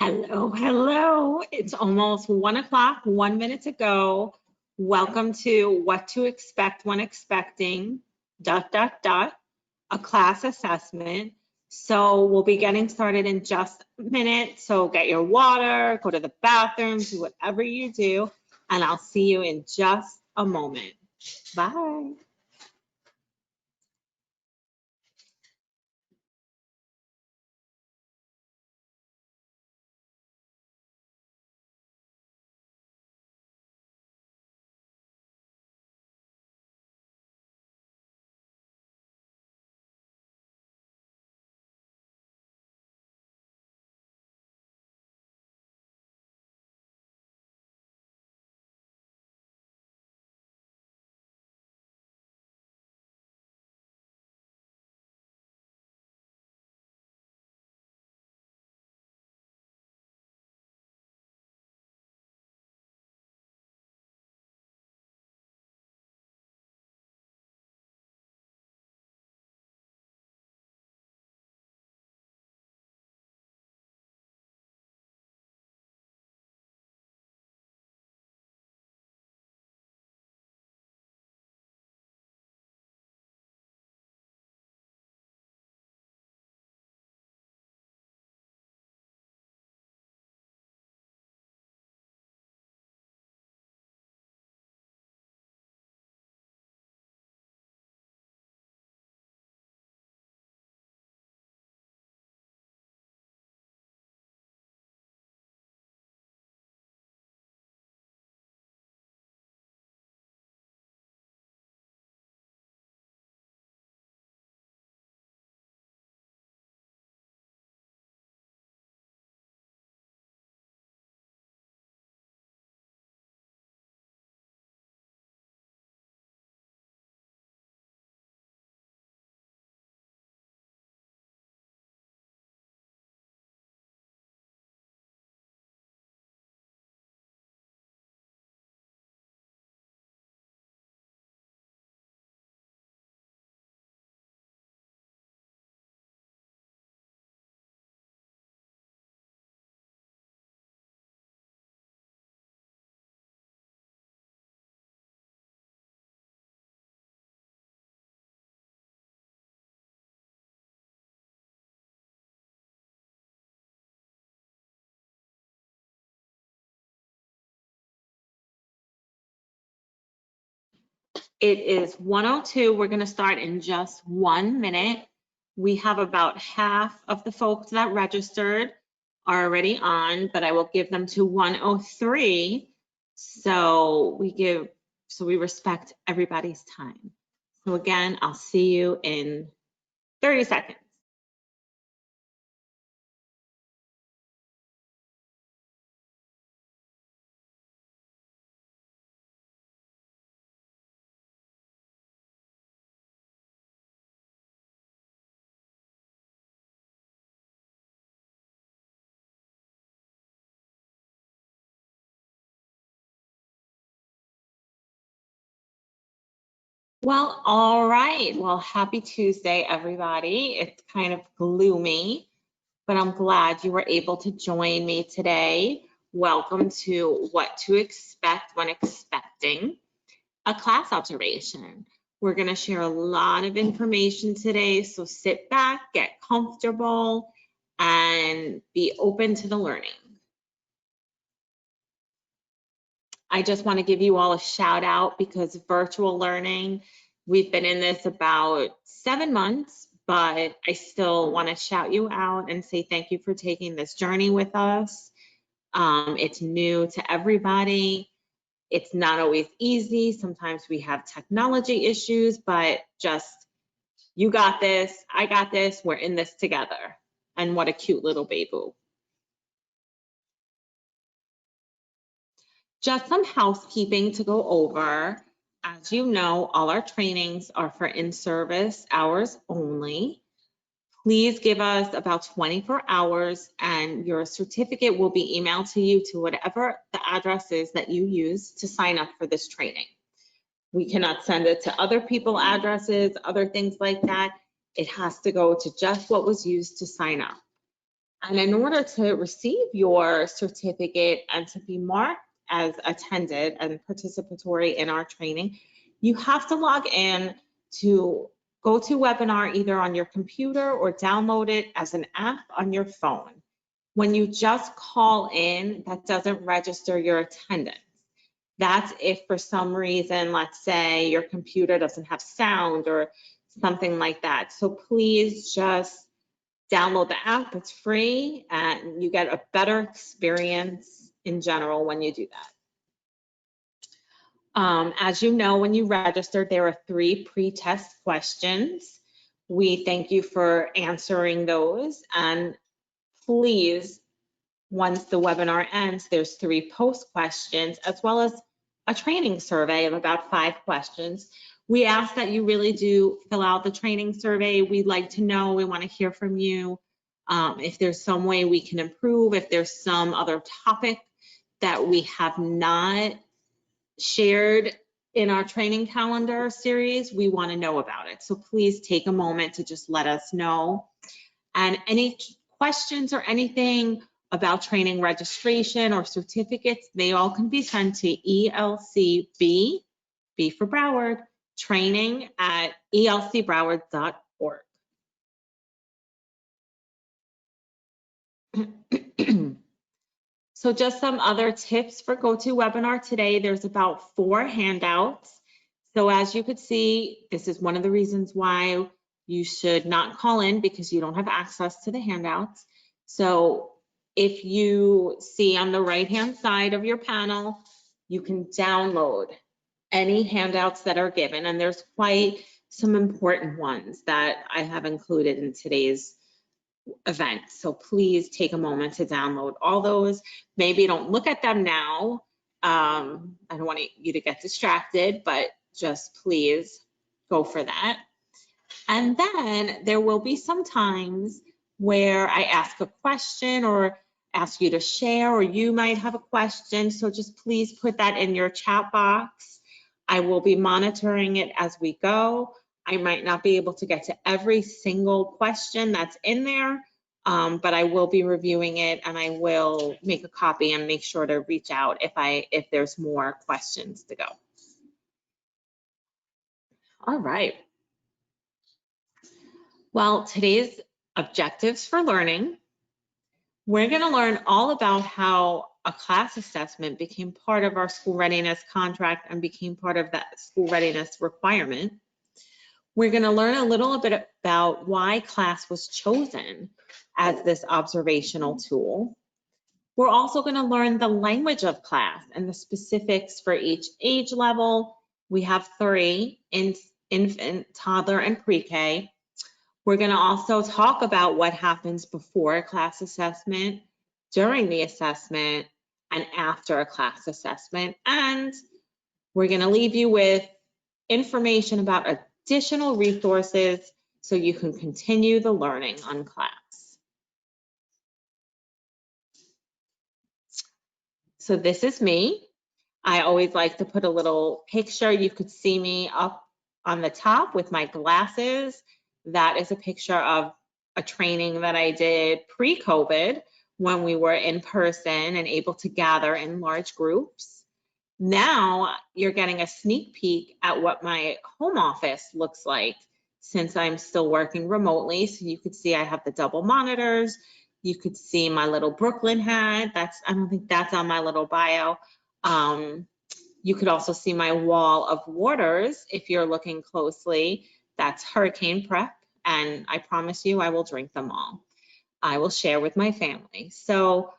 Hello, hello. It's almost 1 o'clock, 1 minute to go. Welcome to What to Expect When Expecting, a class assessment. So we'll be getting started in just a minute. So get your water, go to the bathroom, do whatever you do, and I'll see you in just a moment. Bye. It is 1:02. We're going to start in just 1 minute. We have about half of the folks that registered are already on, but I will give them to 1:03. So we respect everybody's time. So again, I'll see you in 30 seconds. Well, all right. Well, happy Tuesday, everybody. It's kind of gloomy, but I'm glad you were able to join me today. Welcome to What to Expect When Expecting, a class observation. We're going to share a lot of information today, so sit back, get comfortable, and be open to the learning. I just want to give you all a shout out because virtual learning, we've been in this about 7 months, but I still want to shout you out and say thank you for taking this journey with us. It's new to everybody. It's not always easy. Sometimes we have technology issues, but just you got this, I got this, we're in this together. And what a cute little baby. Just some housekeeping to go over. As you know, all our trainings are for in-service hours only. Please give us about 24 hours and your certificate will be emailed to you to whatever the address is that you use to sign up for this training. We cannot send it to other people's addresses, other things like that. It has to go to just what was used to sign up. And in order to receive your certificate and to be marked as attended and participatory in our training, you have to log in to GoToWebinar either on your computer or download it as an app on your phone. When you just call in, that doesn't register your attendance. That's if for some reason, let's say your computer doesn't have sound or something like that. So please just download the app, it's free, and you get a better experience in general when you do that. As you know, when you registered, there are 3 pre-test questions. We thank you for answering those, and please, once the webinar ends, there's 3 post questions as well as a training survey of about 5 questions. We ask that you really do fill out the training survey. We'd like to know, we want to hear from you. If there's some way we can improve, if there's some other topic that we have not shared in our training calendar series, we want to know about it. So please take a moment to just let us know. And any questions or anything about training registration or certificates, they all can be sent to ELCB, B for Broward, training at elcbroward.org. So just some other tips for GoToWebinar today. There's about 4 handouts. So as you could see, this is one of the reasons why you should not call in, because you don't have access to the handouts. So if you see on the right-hand side of your panel, you can download any handouts that are given, and there's quite some important ones that I have included in today's event. So please take a moment to download all those. Maybe don't look at them now. I don't want you to get distracted, but just please go for that. And then there will be some times where I ask a question or ask you to share, or you might have a question. So just please put that in your chat box. I will be monitoring it as we go. I might not be able to get to every single question that's in there, but I will be reviewing it, and I will make a copy and make sure to reach out if there's more questions to go. All right. Well, today's objectives for learning, we're going to learn all about how a class assessment became part of our school readiness contract and became part of that school readiness requirement. We're going to learn a little bit about why class was chosen as this observational tool. We're also going to learn the language of class and the specifics for each age level. We have 3, infant, toddler, and pre-K. We're going to also talk about what happens before a class assessment, during the assessment, and after a class assessment. And we're going to leave you with information about additional resources so you can continue the learning on class. So this is me. I always like to put a little picture. You could see me up on the top with my glasses. That is a picture of a training that I did pre-COVID when we were in person and able to gather in large groups. Now you're getting a sneak peek at what my home office looks like since I'm still working remotely. So you could see I have the double monitors. You could see my little Brooklyn hat. I don't think that's on my little bio. You could also see my wall of waters if you're looking closely. That's hurricane prep, and I promise you I will drink them all. I will share with my family. So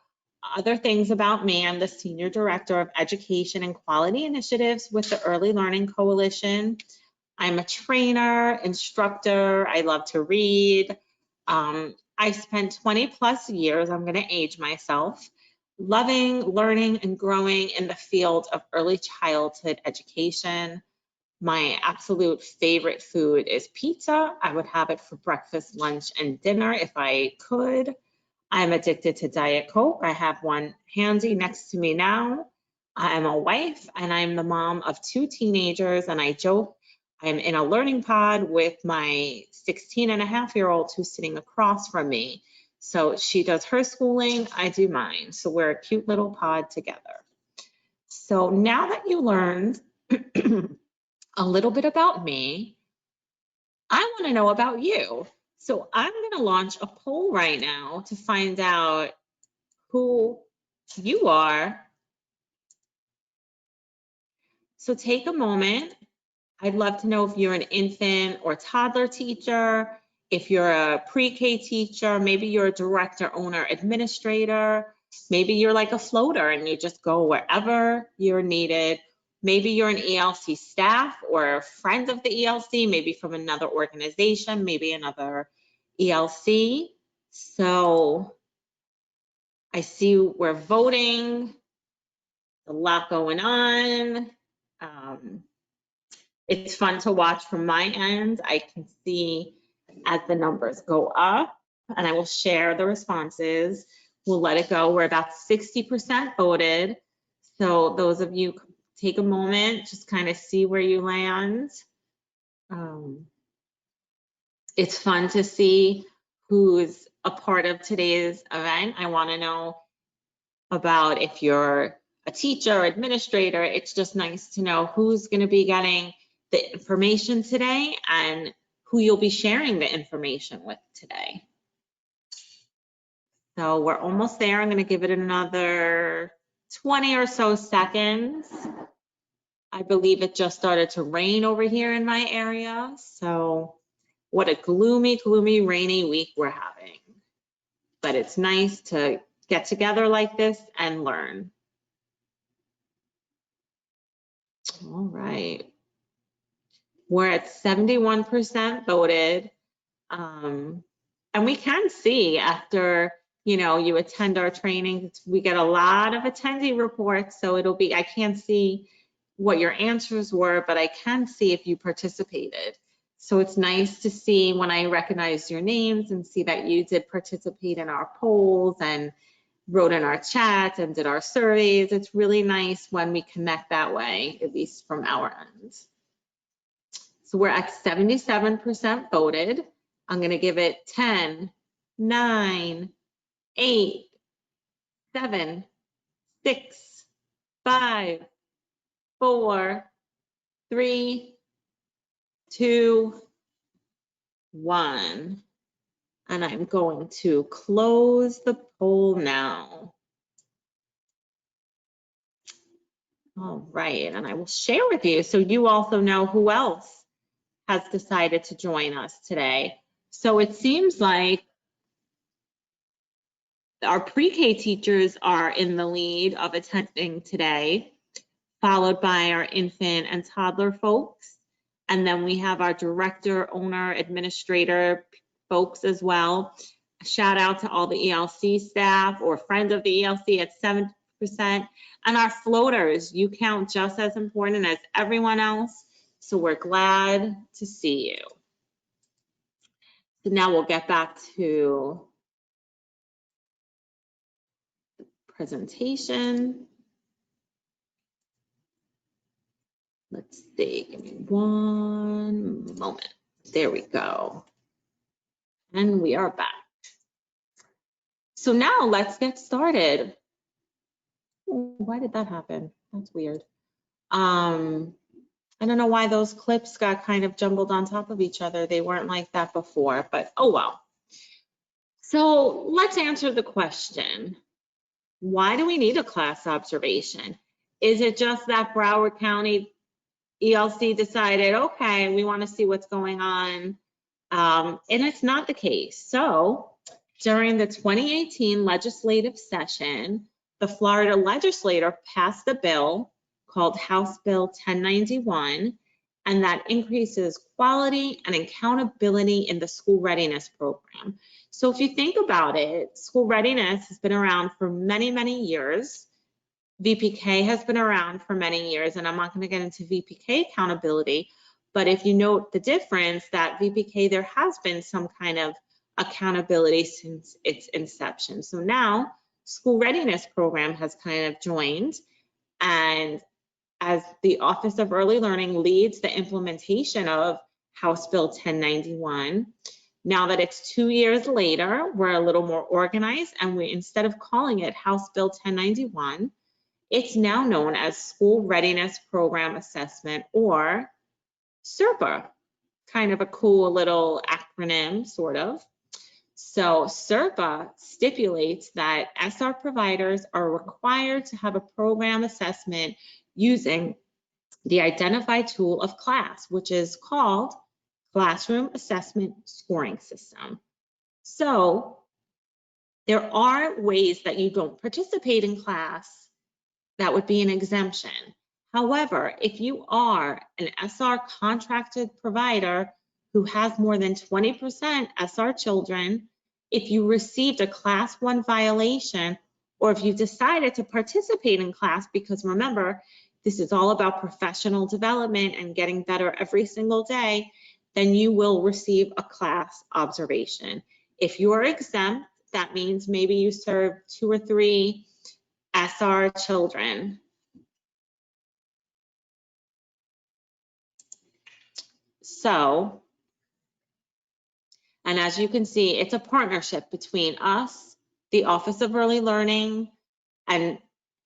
other things about me, I'm the Senior Director of Education and Quality Initiatives with the Early Learning Coalition. I'm a trainer, instructor. I love to read. I spent 20 plus years, I'm going to age myself, loving, learning, and growing in the field of early childhood education. My absolute favorite food is pizza. I would have it for breakfast, lunch, and dinner if I could. I'm addicted to Diet Coke. I have one handy next to me now. I'm a wife, and I'm the mom of 2 teenagers, and I joke I'm in a learning pod with my 16-and-a-half-year-old who's sitting across from me. So she does her schooling, I do mine. So we're a cute little pod together. So now that you learned a little bit about me, I want to know about you. So I'm going to launch a poll right now to find out who you are. So take a moment. I'd love to know if you're an infant or toddler teacher, if you're a pre-K teacher, maybe you're a director, owner, administrator, maybe you're like a floater and you just go wherever you're needed. Maybe you're an ELC staff or a friend of the ELC, maybe from another organization, maybe another ELC. So I see we're voting, a lot going on. It's fun to watch from my end. I can see as the numbers go up, and I will share the responses. We'll let it go. We're about 60% voted. So those of you take a moment, just kind of see where you land. It's fun to see who's a part of today's event. I want to know about if you're a teacher, administrator. It's just nice to know who's going to be getting the information today and who you'll be sharing the information with today. So we're almost there. I'm going to give it another 20 or so seconds. I believe it just started to rain over here in my area. So what a gloomy, gloomy, rainy week we're having. But it's nice to get together like this and learn. All right. We're at 71% voted. And we can see after, you attend our training, we get a lot of attendee reports. So it'll be, I can't see what your answers were, but I can see if you participated. So it's nice to see when I recognize your names and see that you did participate in our polls and wrote in our chats and did our surveys. It's really nice when we connect that way, at least from our end. So we're at 77% voted. I'm going to give it 10, 9, 8, 7, 6, 5, 4, 3, 2, 1. And I'm going to close the poll now. All right, and I will share with you so you also know who else has decided to join us today. So it seems like our pre-K teachers are in the lead of attending today, followed by our infant and toddler folks. And then we have our director, owner, administrator folks as well. A shout out to all the ELC staff or friends of the ELC at 7%. And our floaters, you count just as important as everyone else. So we're glad to see you. So now we'll get back to the presentation. Let's see, give me one moment. There we go. And we are back. So now let's get started. Why did that happen? That's weird. I don't know why those clips got kind of jumbled on top of each other. They weren't like that before, but oh well. So let's answer the question. Why do we need a class observation? Is it just that Broward County ELC decided, okay, we want to see what's going on? And it's not the case. So during the 2018 legislative session, the Florida legislature passed a bill called House Bill 1091, and that increases quality and accountability in the school readiness program. So if you think about it, school readiness has been around for many, many years. VPK has been around for many years, and I'm not going to get into VPK accountability, but if you note the difference that VPK, there has been some kind of accountability since its inception. So now school readiness program has kind of joined, and as the Office of Early Learning leads the implementation of House Bill 1091, Now that it's 2 years later, we're a little more organized, and we, instead of calling it House Bill 1091, it's now known as School Readiness Program Assessment, or SERPA. Kind of a cool little acronym, sort of. So SERPA stipulates that SR providers are required to have a program assessment using the identified tool of CLASS, which is called Classroom Assessment Scoring System. So there are ways that you don't participate in class that would be an exemption. However, if you are an SR contracted provider who has more than 20% SR children, if you received a Class 1 violation, or if you decided to participate in class, because remember, this is all about professional development and getting better every single day, then you will receive a class observation. If you are exempt, that means maybe you serve 2 or 3 SR children. So, and as you can see, it's a partnership between us, the Office of Early Learning, and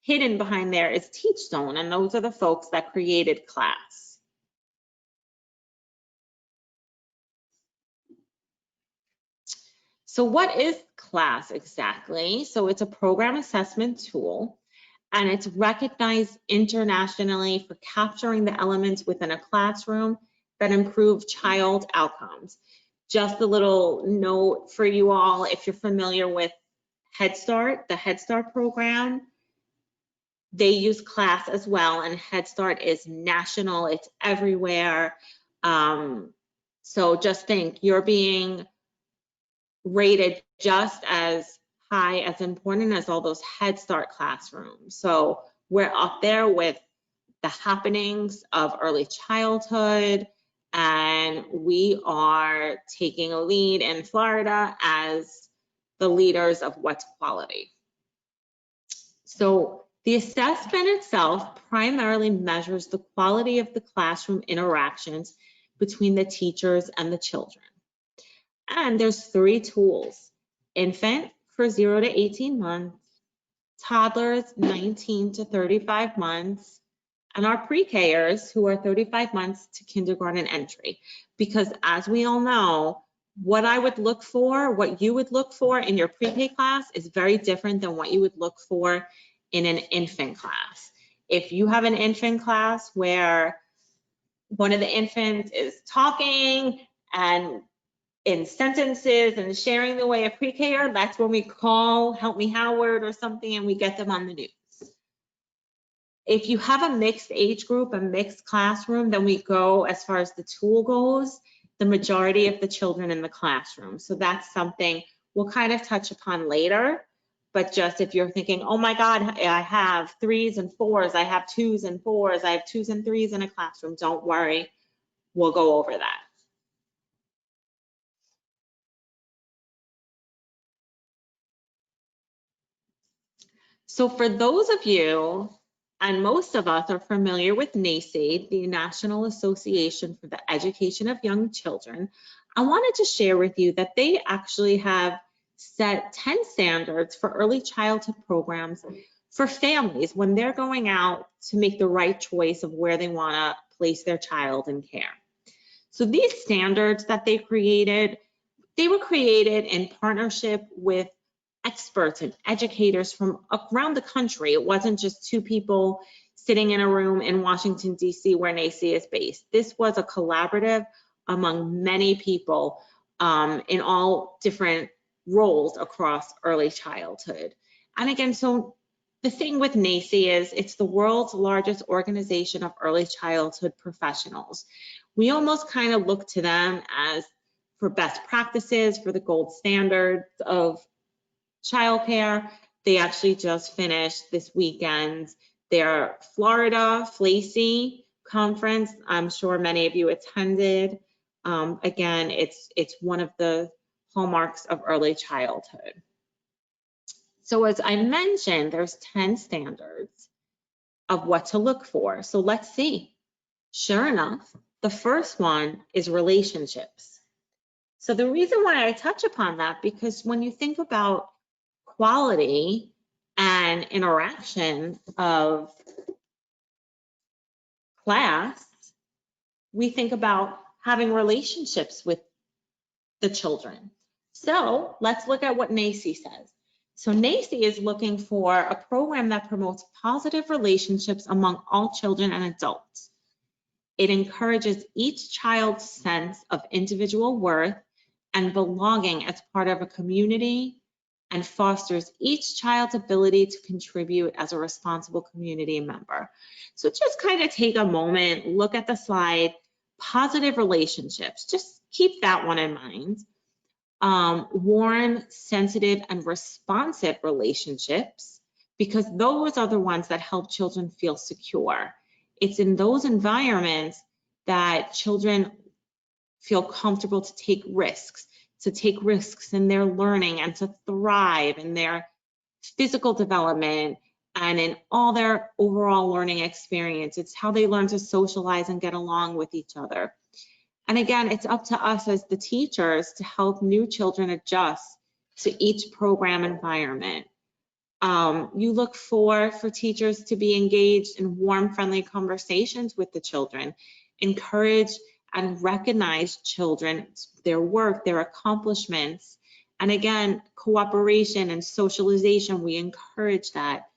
hidden behind there is TeachZone, and those are the folks that created CLASS. So what is CLASS exactly? So it's a program assessment tool, and it's recognized internationally for capturing the elements within a classroom that improve child outcomes. Just a little note for you all, if you're familiar with Head Start, the Head Start program, they use CLASS as well, and Head Start is national, it's everywhere. So just think, you're being rated just as high, as important as all those Head Start classrooms. So we're up there with the happenings of early childhood, and we are taking a lead in Florida as the leaders of what's quality. So the assessment itself primarily measures the quality of the classroom interactions between the teachers and the children. And there's 3 tools: infant for 0 to 18 months, toddlers 19 to 35 months, and our pre-Kers who are 35 months to kindergarten entry. Because as we all know, what I would look for, what you would look for in your pre-K class is very different than what you would look for in an infant class. If you have an infant class where one of the infants is talking and in sentences and sharing the way a pre-Ker, that's when we call Help Me Howard or something, and we get them on the news. If you have a mixed age group, a mixed classroom, then we go, as far as the tool goes, the majority of the children in the classroom. So that's something we'll kind of touch upon later. But just if you're thinking, oh my God, I have 3s and 4s, I have 2s and 4s, I have 2s and 3s in a classroom, don't worry, we'll go over that. So for those of you, and most of us are familiar with NAEYC, the National Association for the Education of Young Children, I wanted to share with you that they actually have set 10 standards for early childhood programs for families when they're going out to make the right choice of where they want to place their child in care. So these standards that they created, they were created in partnership with experts and educators from around the country. It wasn't just 2 people sitting in a room in Washington, D.C. where NAEYC is based. This was a collaborative among many people in all different roles across early childhood. And again, so the thing with NAEYC is it's the world's largest organization of early childhood professionals. We almost kind of look to them as for best practices, for the gold standards of childcare. They actually just finished this weekend their Florida FLACY conference. I'm sure many of you attended. Again, it's one of the hallmarks of early childhood. So as I mentioned, there's 10 standards of what to look for. So let's see. Sure enough, the first one is relationships. So the reason why I touch upon that, because when you think about quality and interaction of class, we think about having relationships with the children. So let's look at what NACCE says. So NACCE is looking for a program that promotes positive relationships among all children and adults. It encourages each child's sense of individual worth and belonging as part of a community and fosters each child's ability to contribute as a responsible community member. So just kind of take a moment, look at the slide, positive relationships, just keep that one in mind. Warm, sensitive, and responsive relationships, because those are the ones that help children feel secure. It's in those environments that children feel comfortable to take risks in their learning and to thrive in their physical development and in all their overall learning experience. It's how they learn to socialize and get along with each other. And again, it's up to us as the teachers to help new children adjust to each program environment. You look for teachers to be engaged in warm, friendly conversations with the children, encourage and recognize children, their work, their accomplishments. And again, cooperation and socialization, we encourage that.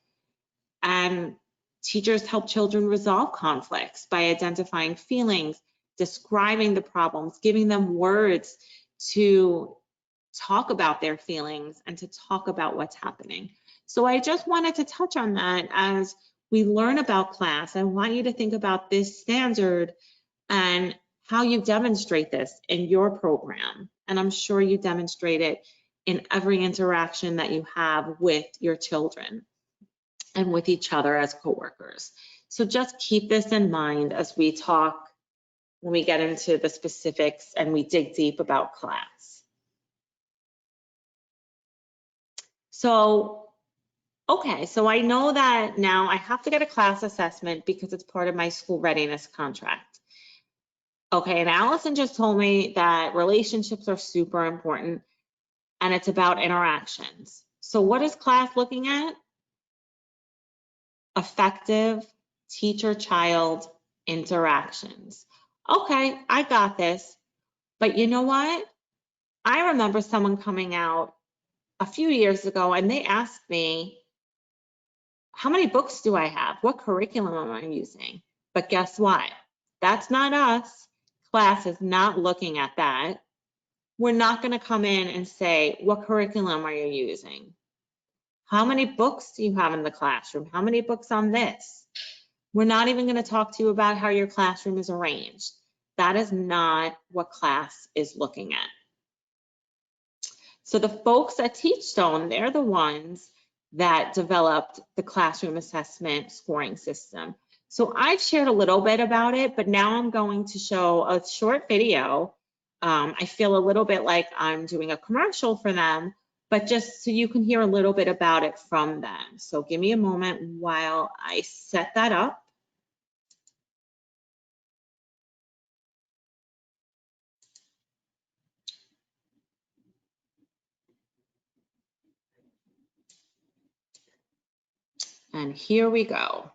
And teachers help children resolve conflicts by identifying feelings, describing the problems, giving them words to talk about their feelings and to talk about what's happening. So I just wanted to touch on that as we learn about class. I want you to think about this standard and how you demonstrate this in your program. And I'm sure you demonstrate it in every interaction that you have with your children and with each other as coworkers. So just keep this in mind as we talk, when we get into the specifics and we dig deep about class. So, okay, so I know that now I have to get a class assessment because it's part of my school readiness contract. Okay, and Allison just told me that relationships are super important and it's about interactions. So what is class looking at? Effective teacher-child interactions. Okay, I got this. But you know what? I remember someone coming out a few years ago and they asked me, how many books do I have? What curriculum am I using? But guess what? That's not us. Class is not looking at that. We're not going to come in and say, what curriculum are you using? How many books do you have in the classroom? How many books on this? We're not even going to talk to you about how your classroom is arranged. That is not what class is looking at. So the folks at Teachstone, they're the ones that developed the classroom assessment scoring system. So I've shared a little bit about it, but now I'm going to show a short video. I feel a little bit like I'm doing a commercial for them, but just so you can hear a little bit about it from them. So give me a moment while I set that up. And here we go.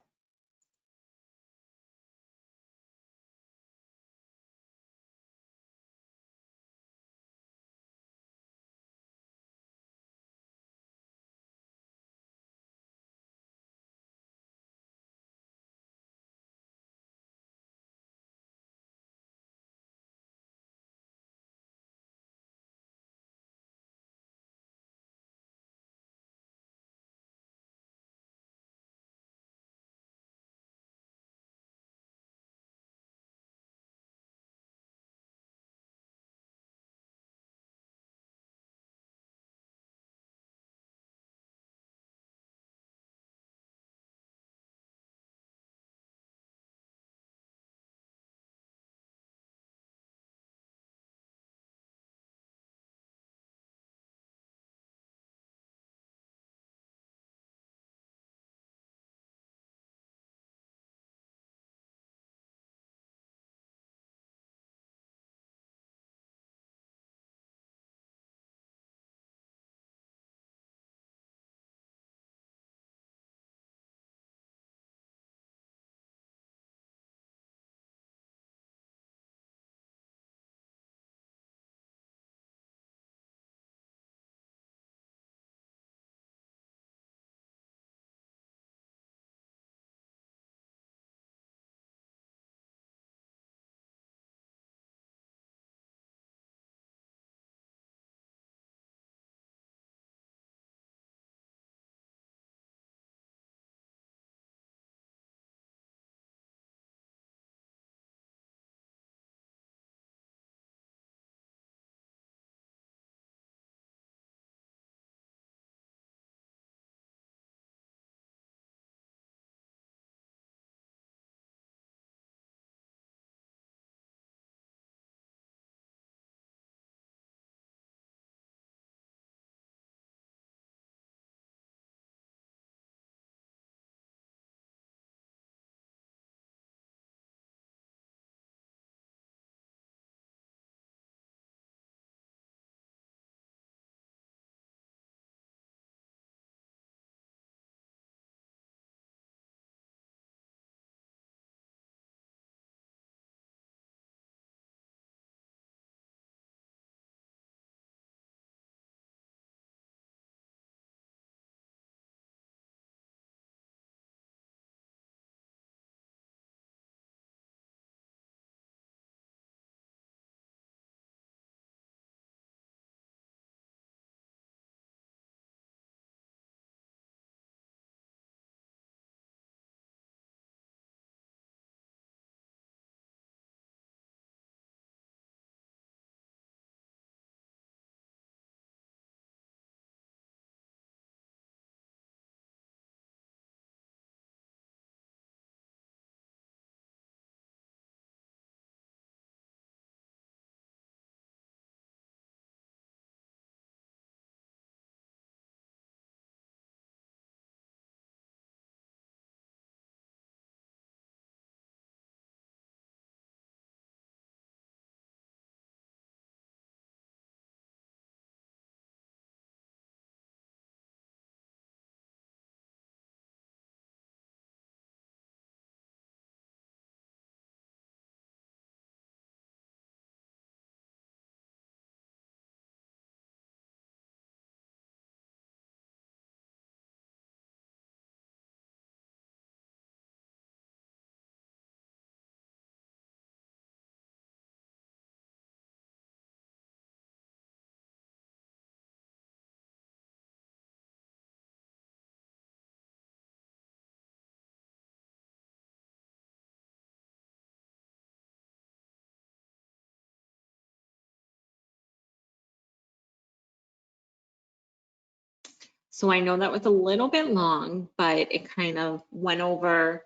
So I know that was a little bit long, but it kind of went over,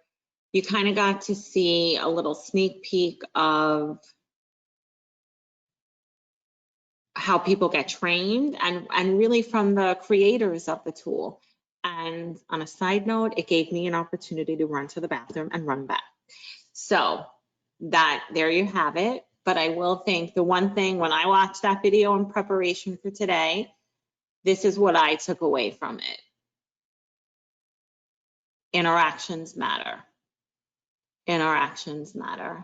you kind of got to see a little sneak peek of how people get trained and really from the creators of the tool. And on a side note, it gave me an opportunity to run to the bathroom and run back. So there you have it. But I will think the one thing when I watched that video in preparation for today, this is what I took away from it. Interactions matter. Interactions matter.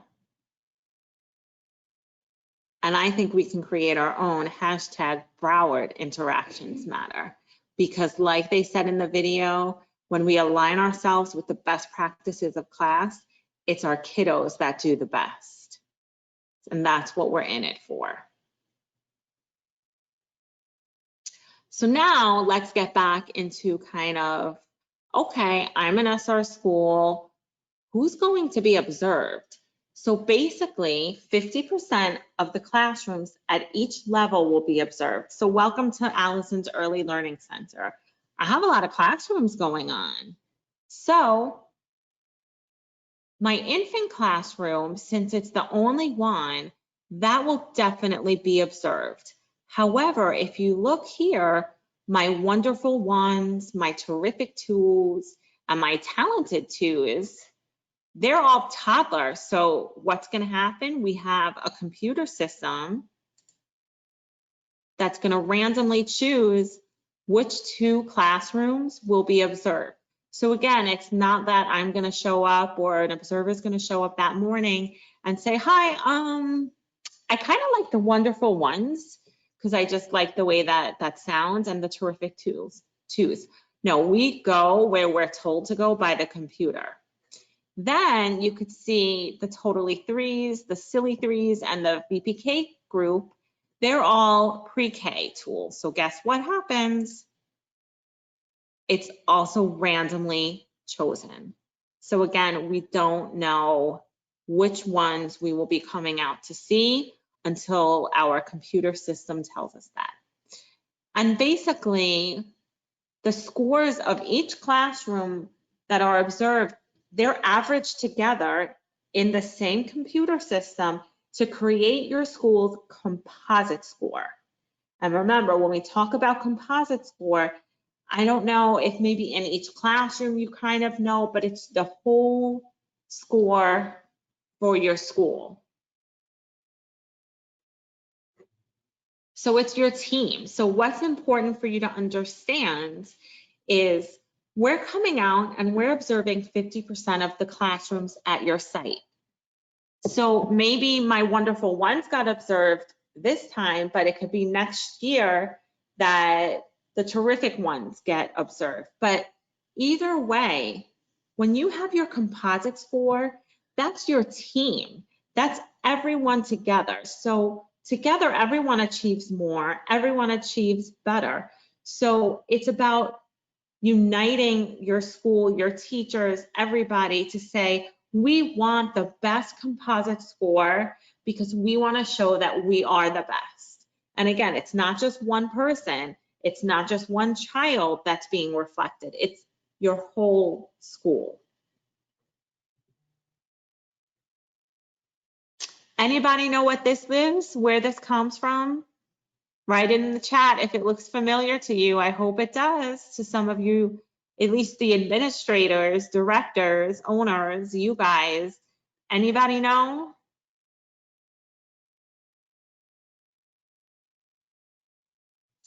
And I think we can create our own hashtag Broward interactions matter. Because like they said in the video, when we align ourselves with the best practices of class, it's our kiddos that do the best. And that's what we're in it for. So now let's get back into kind of, okay, I'm an SR school, who's going to be observed? So basically 50% of the classrooms at each level will be observed. So welcome to Allison's Early Learning Center. I have a lot of classrooms going on. So my infant classroom, since it's the only one, that will definitely be observed. However, if you look here, my wonderful ones, my terrific twos, and my talented twos, they're all toddlers. So what's going to happen? We have a computer system that's going to randomly choose which 2 classrooms will be observed. So again, it's not that I'm going to show up or an observer is going to show up that morning and say, hi, I kind of like the wonderful ones because I just like the way that sounds, and the terrific twos. No, we go where we're told to go by the computer. Then you could see the totally threes, the silly threes, and the VPK group. They're all pre-K tools. So guess what happens? It's also randomly chosen. So again, we don't know which ones we will be coming out to see until our computer system tells us that. And basically, the scores of each classroom that are observed, they're averaged together in the same computer system to create your school's composite score. And remember, when we talk about composite score, I don't know if maybe in each classroom you kind of know, but it's the whole score for your school. So it's your team. So what's important for you to understand is we're coming out and we're observing 50% of the classrooms at your site. So maybe my wonderful ones got observed this time, but it could be next year that the terrific ones get observed. But either way, when you have your composite score, that's your team. That's everyone together. So together, everyone achieves more, everyone achieves better. So it's about uniting your school, your teachers, everybody to say, we want the best composite score because we want to show that we are the best. And again, it's not just one person, it's not just one child that's being reflected, it's your whole school. Anybody know what this is, where this comes from? Write it in the chat if it looks familiar to you. I hope it does to some of you, at least the administrators, directors, owners, you guys. Anybody know?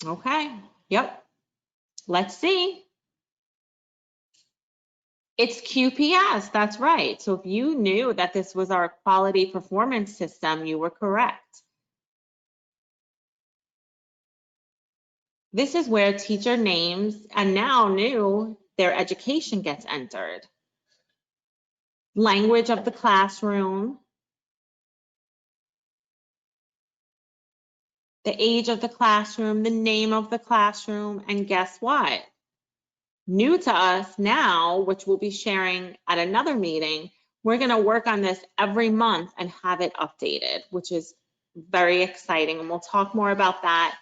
Okay, yep. Let's see. It's QPS, that's right. So if you knew that this was our quality performance system, you were correct. This is where teacher names and now new, their education gets entered. Language of the classroom, the age of the classroom, the name of the classroom, and guess what? New to us now, which we'll be sharing at another meeting, we're gonna work on this every month and have it updated, which is very exciting. And we'll talk more about that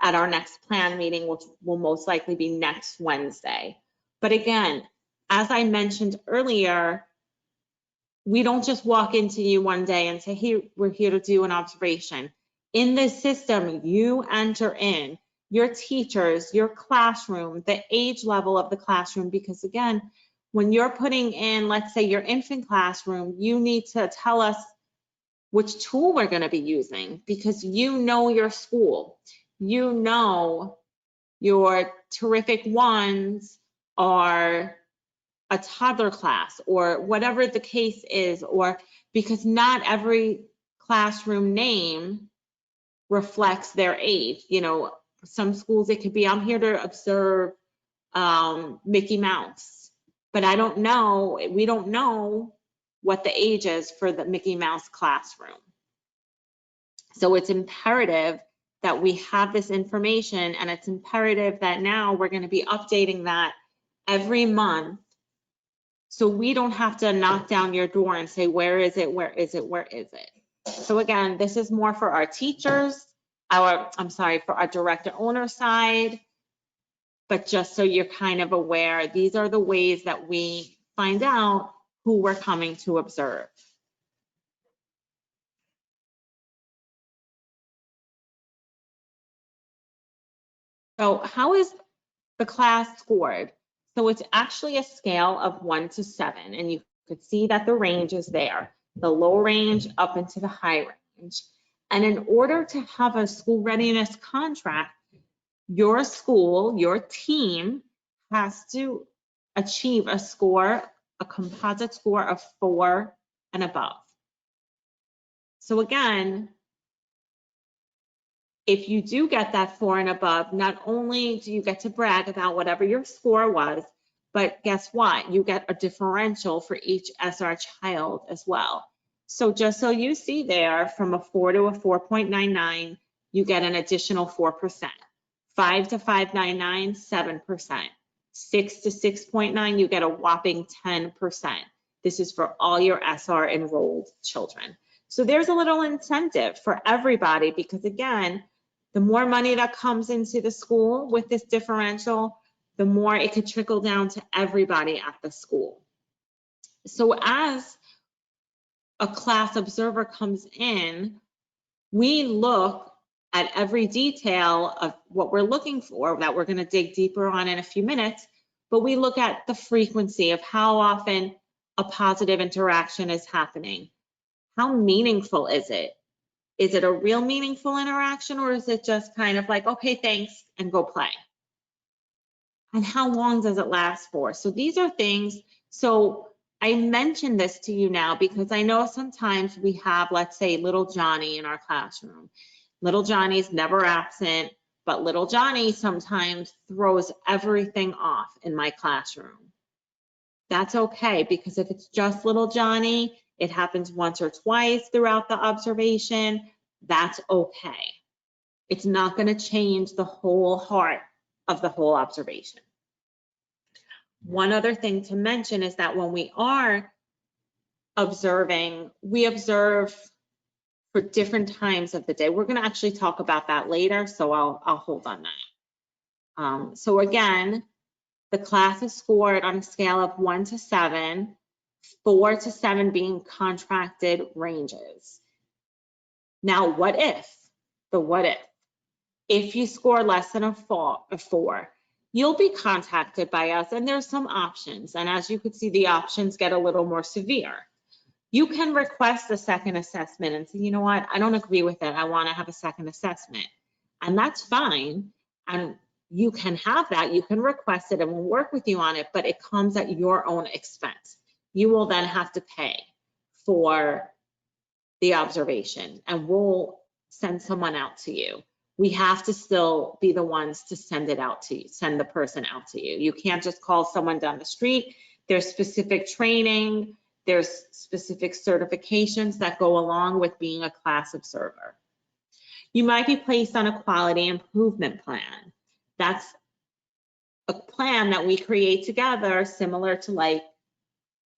at our next plan meeting, which will most likely be next Wednesday. But again, as I mentioned earlier, we don't just walk into you one day and say, here, we're here to do an observation. In this system, you enter in your teachers, your classroom, the age level of the classroom, because again, when you're putting in, let's say your infant classroom, you need to tell us which tool we're going to be using, because you know your school, you know your terrific ones are a toddler class or whatever the case is, or because not every classroom name reflects their age. You know, some schools it could be, I'm here to observe Mickey Mouse, but I don't know, we don't know what the age is for the Mickey Mouse classroom. So it's imperative that we have this information, and it's imperative that now we're going to be updating that every month, so we don't have to knock down your door and say, where is it, where is it, where is it? So again, this is more for our teachers, for our director owner side, but just so you're kind of aware, these are the ways that we find out who we're coming to observe. So how is the class scored? So it's actually a scale of 1 to 7, and you could see that the range is there, the low range up into the high range. And in order to have a school readiness contract, your school, your team has to achieve a score, a composite score of 4 and above. So again, if you do get that 4 and above, not only do you get to brag about whatever your score was, but guess what? You get a differential for each SR child as well. So just so you see there, from a 4 to a 4.99, you get an additional 4%. 5 to 5.99, 7%. 6 to 6.9, you get a whopping 10%. This is for all your SR enrolled children. So there's a little incentive for everybody, because again, the more money that comes into the school with this differential, the more it could trickle down to everybody at the school. So as a class observer comes in, we look at every detail of what we're looking for, that we're going to dig deeper on in a few minutes, but we look at the frequency of how often a positive interaction is happening. How meaningful is it? Is it a real meaningful interaction, or is it just kind of like, okay, thanks, and go play? And how long does it last for? So these are things, so I mentioned this to you now because I know sometimes we have, let's say, little Johnny in our classroom. Little Johnny's never absent, but little Johnny sometimes throws everything off in my classroom. That's okay, because if it's just little Johnny, it happens once or twice throughout the observation, that's okay. It's not going to change the whole heart of the whole observation. One other thing to mention is that when we are observing, we observe for different times of the day. We're going to actually talk about that later, so I'll hold on that. So again, the class is scored on a scale of 1 to 7, 4 to 7 being contracted ranges. Now, what if? The what if. If you score less than a 4, you'll be contacted by us, and there's some options. And as you could see, the options get a little more severe. You can request a second assessment and say, you know what, I don't agree with it. I want to have a second assessment. And that's fine. And you can have that. You can request it and we'll work with you on it, but it comes at your own expense. You will then have to pay for the observation, and we'll send someone out to you. We have to still be the ones to send it out to you, send the person out to you. You can't just call someone down the street. There's specific training, there's specific certifications that go along with being a class observer. You might be placed on a quality improvement plan. That's a plan that we create together, similar to like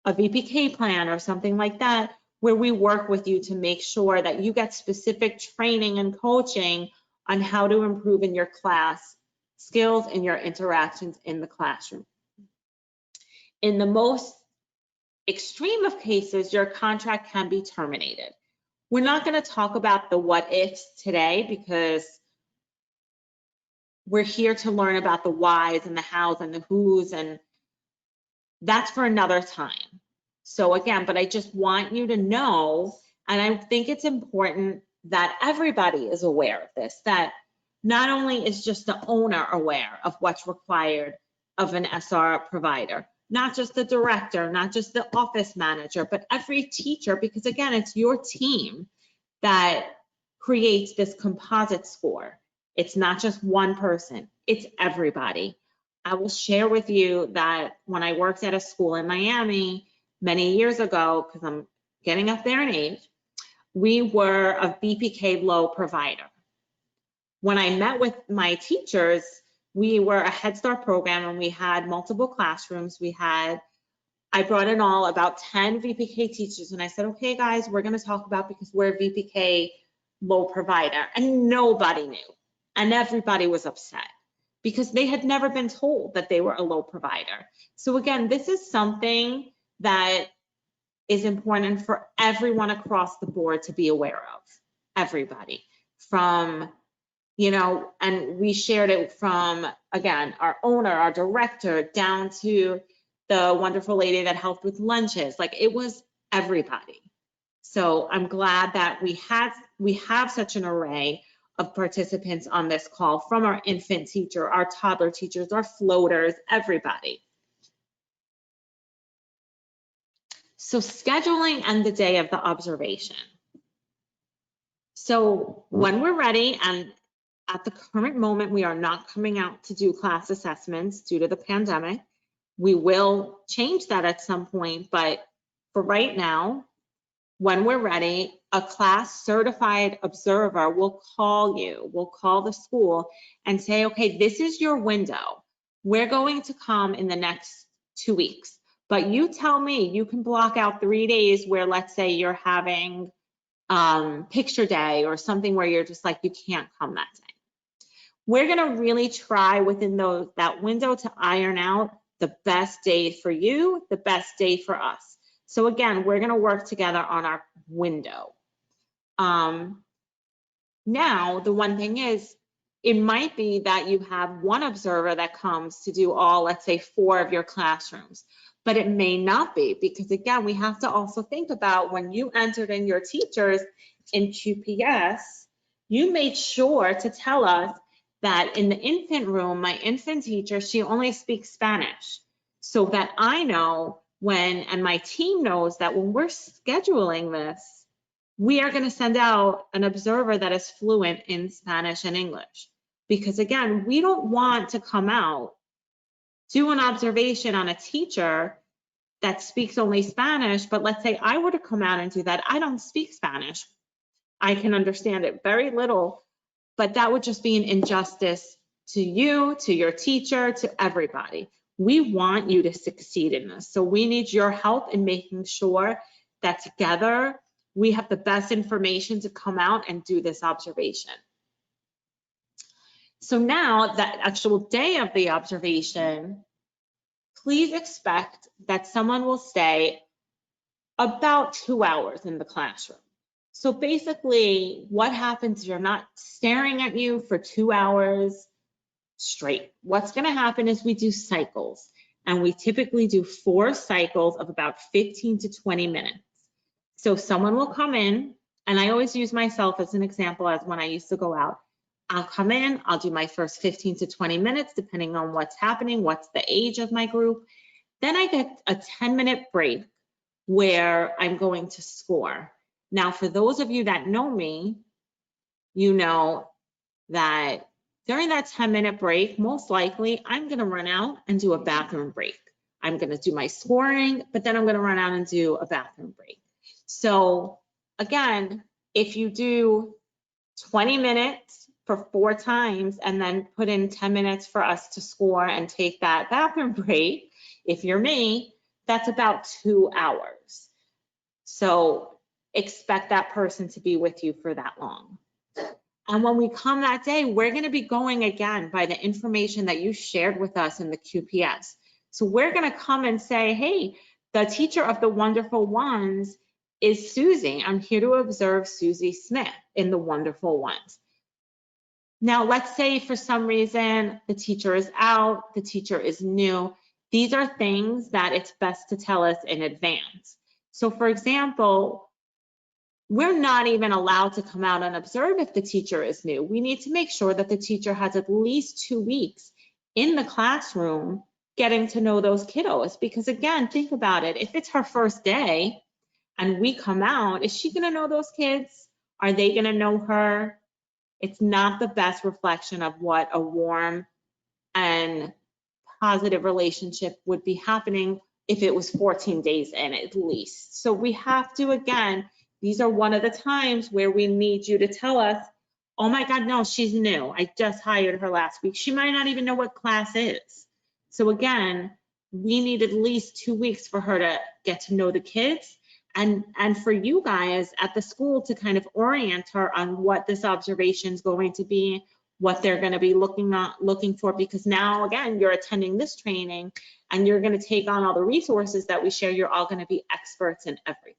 a VPK plan or something like that, where we work with you to make sure that you get specific training and coaching on how to improve in your class skills and your interactions in the classroom. In the most extreme of cases, your contract can be terminated. We're not going to talk about the what ifs today because we're here to learn about the whys and the hows and the whos, and that's for another time. So again, but I just want you to know, and I think it's important that everybody is aware of this, that not only is just the owner aware of what's required of an SR provider, not just the director, not just the office manager, but every teacher, because again, it's your team that creates this composite score. It's not just one person, it's everybody. I will share with you that when I worked at a school in Miami many years ago, because I'm getting up there in age, we were a VPK low provider. When I met with my teachers, we were a Head Start program and we had multiple classrooms. I brought in all about 10 VPK teachers and I said, okay guys, we're gonna talk about, because we're a VPK low provider, and nobody knew. And everybody was upset because they had never been told that they were a low provider. So again, this is something that is important for everyone across the board to be aware of, everybody. From, and we shared it from, again, our owner, our director, down to the wonderful lady that helped with lunches. Like, it was everybody. So I'm glad that we have such an array of participants on this call, from our infant teacher, our toddler teachers, our floaters, everybody. So scheduling and the day of the observation. So when we're ready, and at the current moment, we are not coming out to do class assessments due to the pandemic. We will change that at some point, but for right now, when we're ready, a class certified observer will call the school and say, okay, this is your window. We're going to come in the next 2 weeks, but you tell me, you can block out 3 days where, let's say you're having picture day or something where you're just like, you can't come that day. We're gonna really try within that window to iron out the best day for you, the best day for us. So again, we're gonna work together on our window. Now, the one thing is, it might be that you have one observer that comes to do all, let's say, 4 of your classrooms, but it may not be, because again, we have to also think about when you entered in your teachers in QPS, you made sure to tell us that in the infant room, my infant teacher, she only speaks Spanish, so that I know and my team knows that when we're scheduling this, we are going to send out an observer that is fluent in Spanish and English. Because again, we don't want to come out, do an observation on a teacher that speaks only Spanish, but let's say I were to come out and do that. I don't speak Spanish. I can understand it very little, but that would just be an injustice to you, to your teacher, to everybody. We want you to succeed in this. So we need your help in making sure that together we have the best information to come out and do this observation. So now, that actual day of the observation, please expect that someone will stay about 2 hours in the classroom. So basically, what happens if you're not staring at you for 2 hours straight? What's going to happen is we do cycles, and we typically do 4 cycles of about 15 to 20 minutes. So someone will come in, and I always use myself as an example as when I used to go out. I'll come in, I'll do my first 15 to 20 minutes, depending on what's happening, what's the age of my group. Then I get a 10-minute break where I'm going to score. Now, for those of you that know me, you know that during that 10-minute break, most likely I'm gonna run out and do a bathroom break. I'm gonna do my scoring, but then I'm gonna run out and do a bathroom break. So again, if you do 20 minutes for 4 times and then put in 10 minutes for us to score and take that bathroom break, if you're me, that's about 2 hours. So expect that person to be with you for that long. And when we come that day, we're going to be going again by the information that you shared with us in the QPS. So we're going to come and say, hey, the teacher of the wonderful ones is Susie. I'm here to observe Susie Smith in the wonderful ones. Now, let's say for some reason the teacher is out, the teacher is new. These are things that it's best to tell us in advance. So for example, we're not even allowed to come out and observe if the teacher is new. We need to make sure that the teacher has at least 2 weeks in the classroom getting to know those kiddos. Because again, think about it. If it's her first day and we come out, is she gonna know those kids? Are they gonna know her? It's not the best reflection of what a warm and positive relationship would be happening if it was 14 days in at least. So we have to, again, these are one of the times where we need you to tell us, oh my God, no, she's new. I just hired her last week. She might not even know what class is. So again, we need at least 2 weeks for her to get to know the kids and for you guys at the school to kind of orient her on what this observation is going to be, what they're going to be looking for, because now again you're attending this training and you're going to take on all the resources that we share. You're all going to be experts in everything.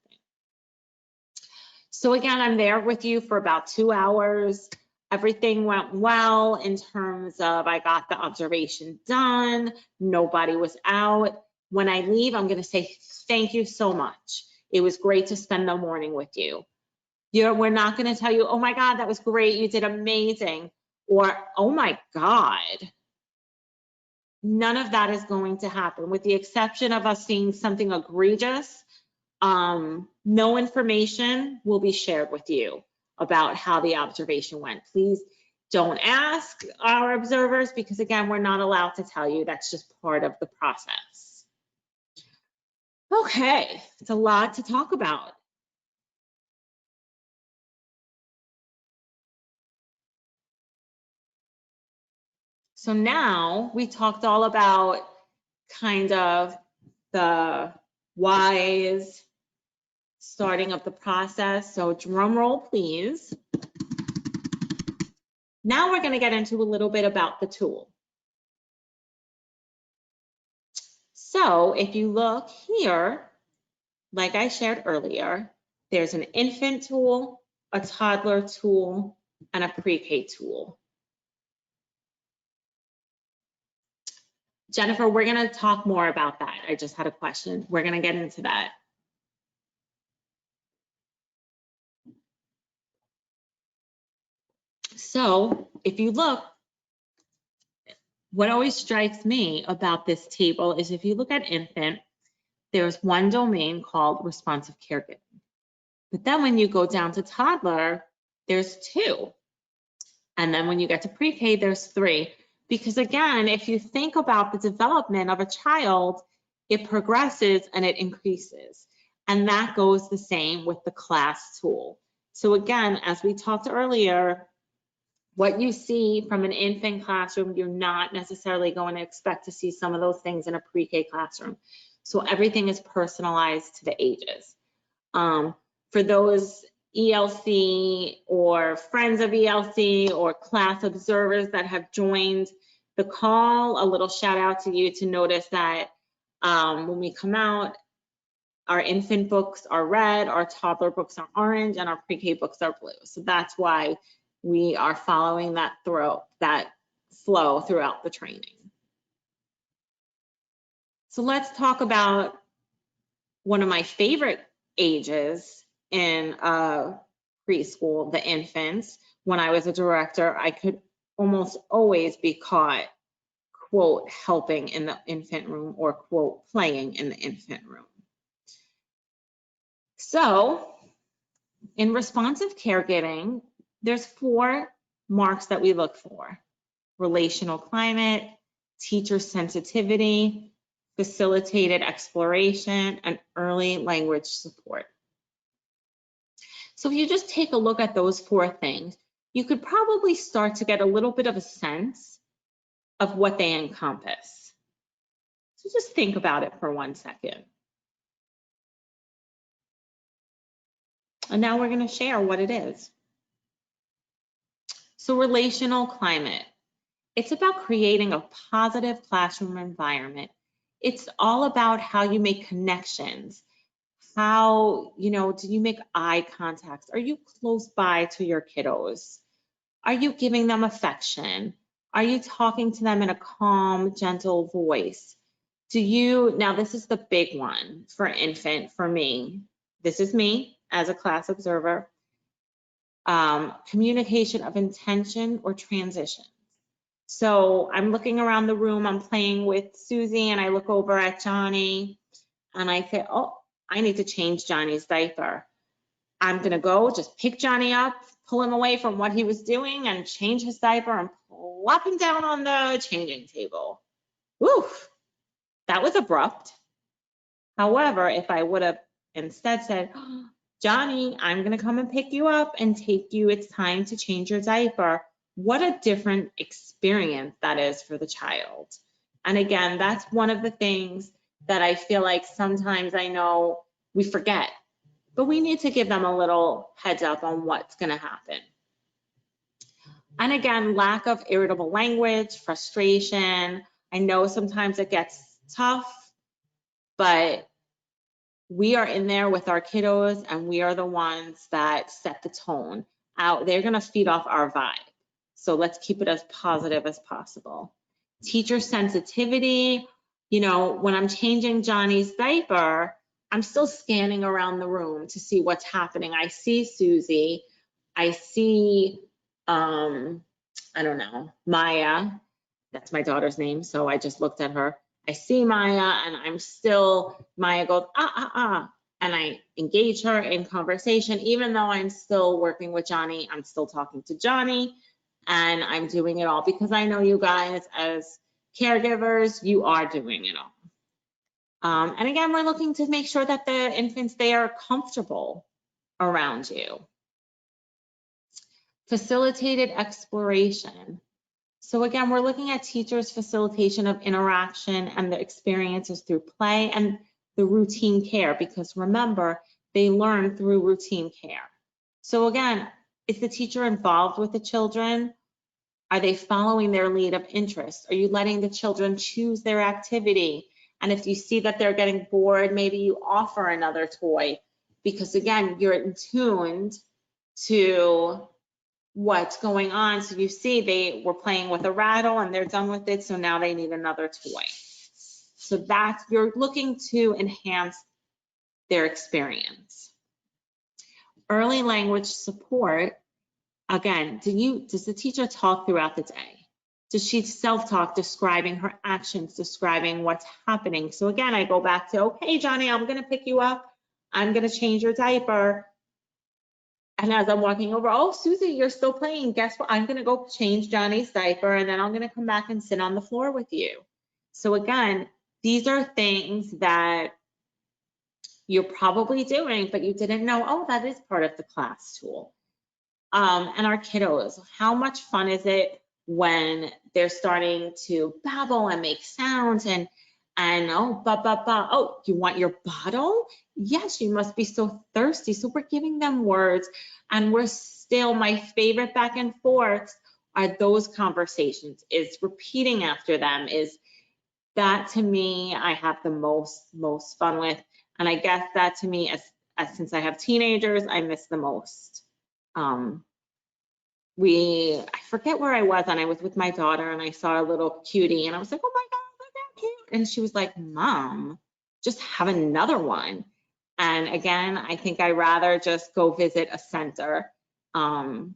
So again, I'm there with you for about 2 hours. Everything went well in terms of I got the observation done, nobody was out. When I leave, I'm going to say thank you so much. It was great to spend the morning with you. We're not going to tell you, oh my God, that was great, you did amazing. Or, oh my God, none of that is going to happen with the exception of us seeing something egregious. No information will be shared with you about how the observation went. Please don't ask our observers because again, we're not allowed to tell you. That's just part of the process. Okay, it's a lot to talk about. So now we talked all about kind of the whys, starting of the process. So drum roll, please. Now we're going to get into a little bit about the tool. So if you look here, like I shared earlier, there's an infant tool, a toddler tool, and a pre-K tool. Jennifer, we're going to talk more about that. I just had a question. We're going to get into that. So if you look, what always strikes me about this table is if you look at infant, there's one domain called responsive caregiving. But then when you go down to toddler, there's 2. And then when you get to pre-K, there's 3. Because again, if you think about the development of a child, it progresses and it increases. And that goes the same with the class tool. So again, as we talked earlier, what you see from an infant classroom, you're not necessarily going to expect to see some of those things in a pre-K classroom. So everything is personalized to the ages. For those ELC or friends of ELC or class observers that have joined the call, a little shout out to you to notice that when we come out, our infant books are red, our toddler books are orange, and our pre-K books are blue. So that's why we are following that flow throughout the training. So let's talk about one of my favorite ages in preschool, the infants. When I was a director, I could almost always be caught, quote, helping in the infant room or, quote, playing in the infant room. So in responsive caregiving, there's 4 marks that we look for: relational climate, teacher sensitivity, facilitated exploration, and early language support. So if you just take a look at those 4 things, you could probably start to get a little bit of a sense of what they encompass. So just think about it for 1 second. And now we're going to share what it is. So relational climate. It's about creating a positive classroom environment. It's all about how you make connections. How, do you make eye contact? Are you close by to your kiddos? Are you giving them affection? Are you talking to them in a calm, gentle voice? Now this is the big one for infant, for me. This is me as a class observer. Communication of intention or transition. So I'm looking around the room, I'm playing with Susie, and I look over at Johnny and I say, oh, I need to change Johnny's diaper. I'm gonna go just pick Johnny up, pull him away from what he was doing and change his diaper and plop him down on the changing table. Woo, that was abrupt. However, if I would have instead said, oh, Johnny, I'm gonna come and pick you up and take you, it's time to change your diaper. What a different experience that is for the child. And again, that's one of the things that I feel like sometimes I know we forget, but we need to give them a little heads up on what's gonna happen. And again, lack of irritable language, frustration. I know sometimes it gets tough, but we are in there with our kiddos and we are the ones that set the tone out. They're gonna feed off our vibe. So let's keep it as positive as possible. Teacher sensitivity, when I'm changing Johnny's diaper, I'm still scanning around the room to see what's happening. I see Susie, I see, I don't know, Maya, that's my daughter's name, so I just looked at her. I see Maya and Maya goes, and I engage her in conversation. Even though I'm still working with Johnny, I'm still talking to Johnny, and I'm doing it all because I know you guys as caregivers, you are doing it all. And again, we're looking to make sure that the infants, they are comfortable around you. Facilitated exploration. So again, we're looking at teachers' facilitation of interaction and the experiences through play and the routine care, because remember, they learn through routine care. So again, is the teacher involved with the children? Are they following their lead of interest? Are you letting the children choose their activity? And if you see that they're getting bored, maybe you offer another toy, because again, you're in tuned to what's going on. So you see they were playing with a rattle and they're done with it, so now they need another toy. So you're looking to enhance their experience. Early language support, again, does the teacher talk throughout the day? Does she self-talk, describing her actions, describing what's happening? So again, I go back to, okay, Johnny, I'm gonna pick you up, I'm gonna change your diaper. And as I'm walking over, oh, Susie, you're still playing. Guess what? I'm gonna go change Johnny's diaper and then I'm gonna come back and sit on the floor with you. So again, these are things that you're probably doing, but you didn't know, oh, that is part of the class tool. And our kiddos, how much fun is it when they're starting to babble and make sounds and oh, oh, you want your bottle? Yes, you must be so thirsty. So we're giving them words, and we're still, my favorite back and forth are those conversations, is repeating after them, is that to me, I have the most fun with. And I guess that to me, as since I have teenagers, I miss the most. I forget where I was, and I was with my daughter and I saw a little cutie and I was like, oh my God, look how cute. And she was like, Mom, just have another one. And again, I think I'd rather just go visit a center and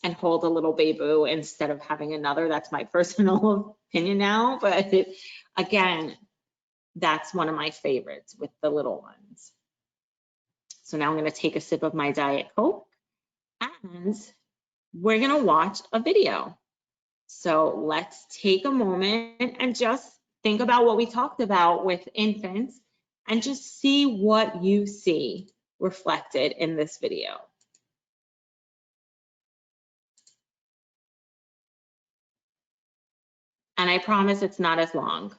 hold a little baby instead of having another. That's my personal opinion now. But again, that's one of my favorites with the little ones. So now I'm going to take a sip of my Diet Coke and we're going to watch a video. So let's take a moment and just think about what we talked about with infants and just see what you see reflected in this video. And I promise it's not as long.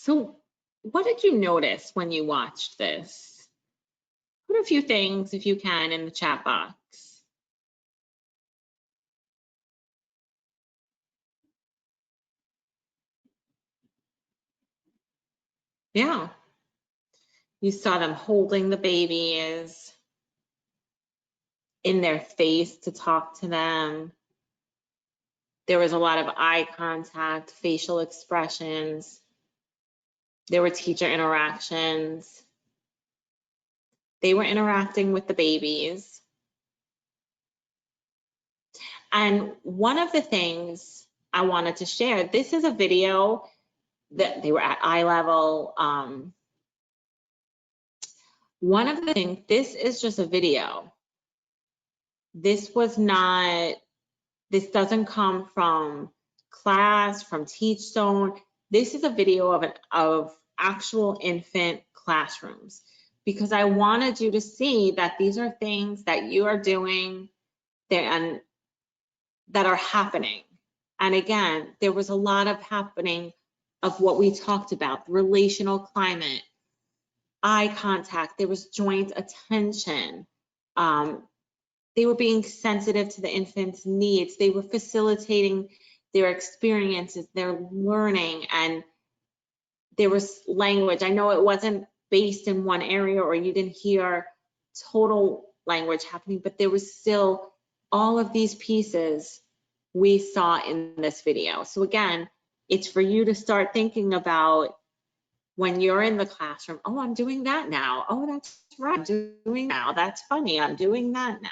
So what did you notice when you watched this? Put a few things, if you can, in the chat box. Yeah. You saw them holding the babies, in their face to talk to them. There was a lot of eye contact, facial expressions. There were teacher interactions. They were interacting with the babies. And one of the things I wanted to share, this is a video that they were at eye level. One of the things, this is just a video. This doesn't come from class, from Teach Zone. This is a video of actual infant classrooms, because I wanted you to see that these are things that you are doing there and that are happening. And again, there was a lot of happening of what we talked about, relational climate, eye contact, there was joint attention. They were being sensitive to the infant's needs. They were facilitating their experiences, their learning, and there was language. I know it wasn't based in one area or you didn't hear total language happening, but there was still all of these pieces we saw in this video. So again, it's for you to start thinking about when you're in the classroom. Oh, I'm doing that now. Oh, that's right, I'm doing now. That's funny, I'm doing that now.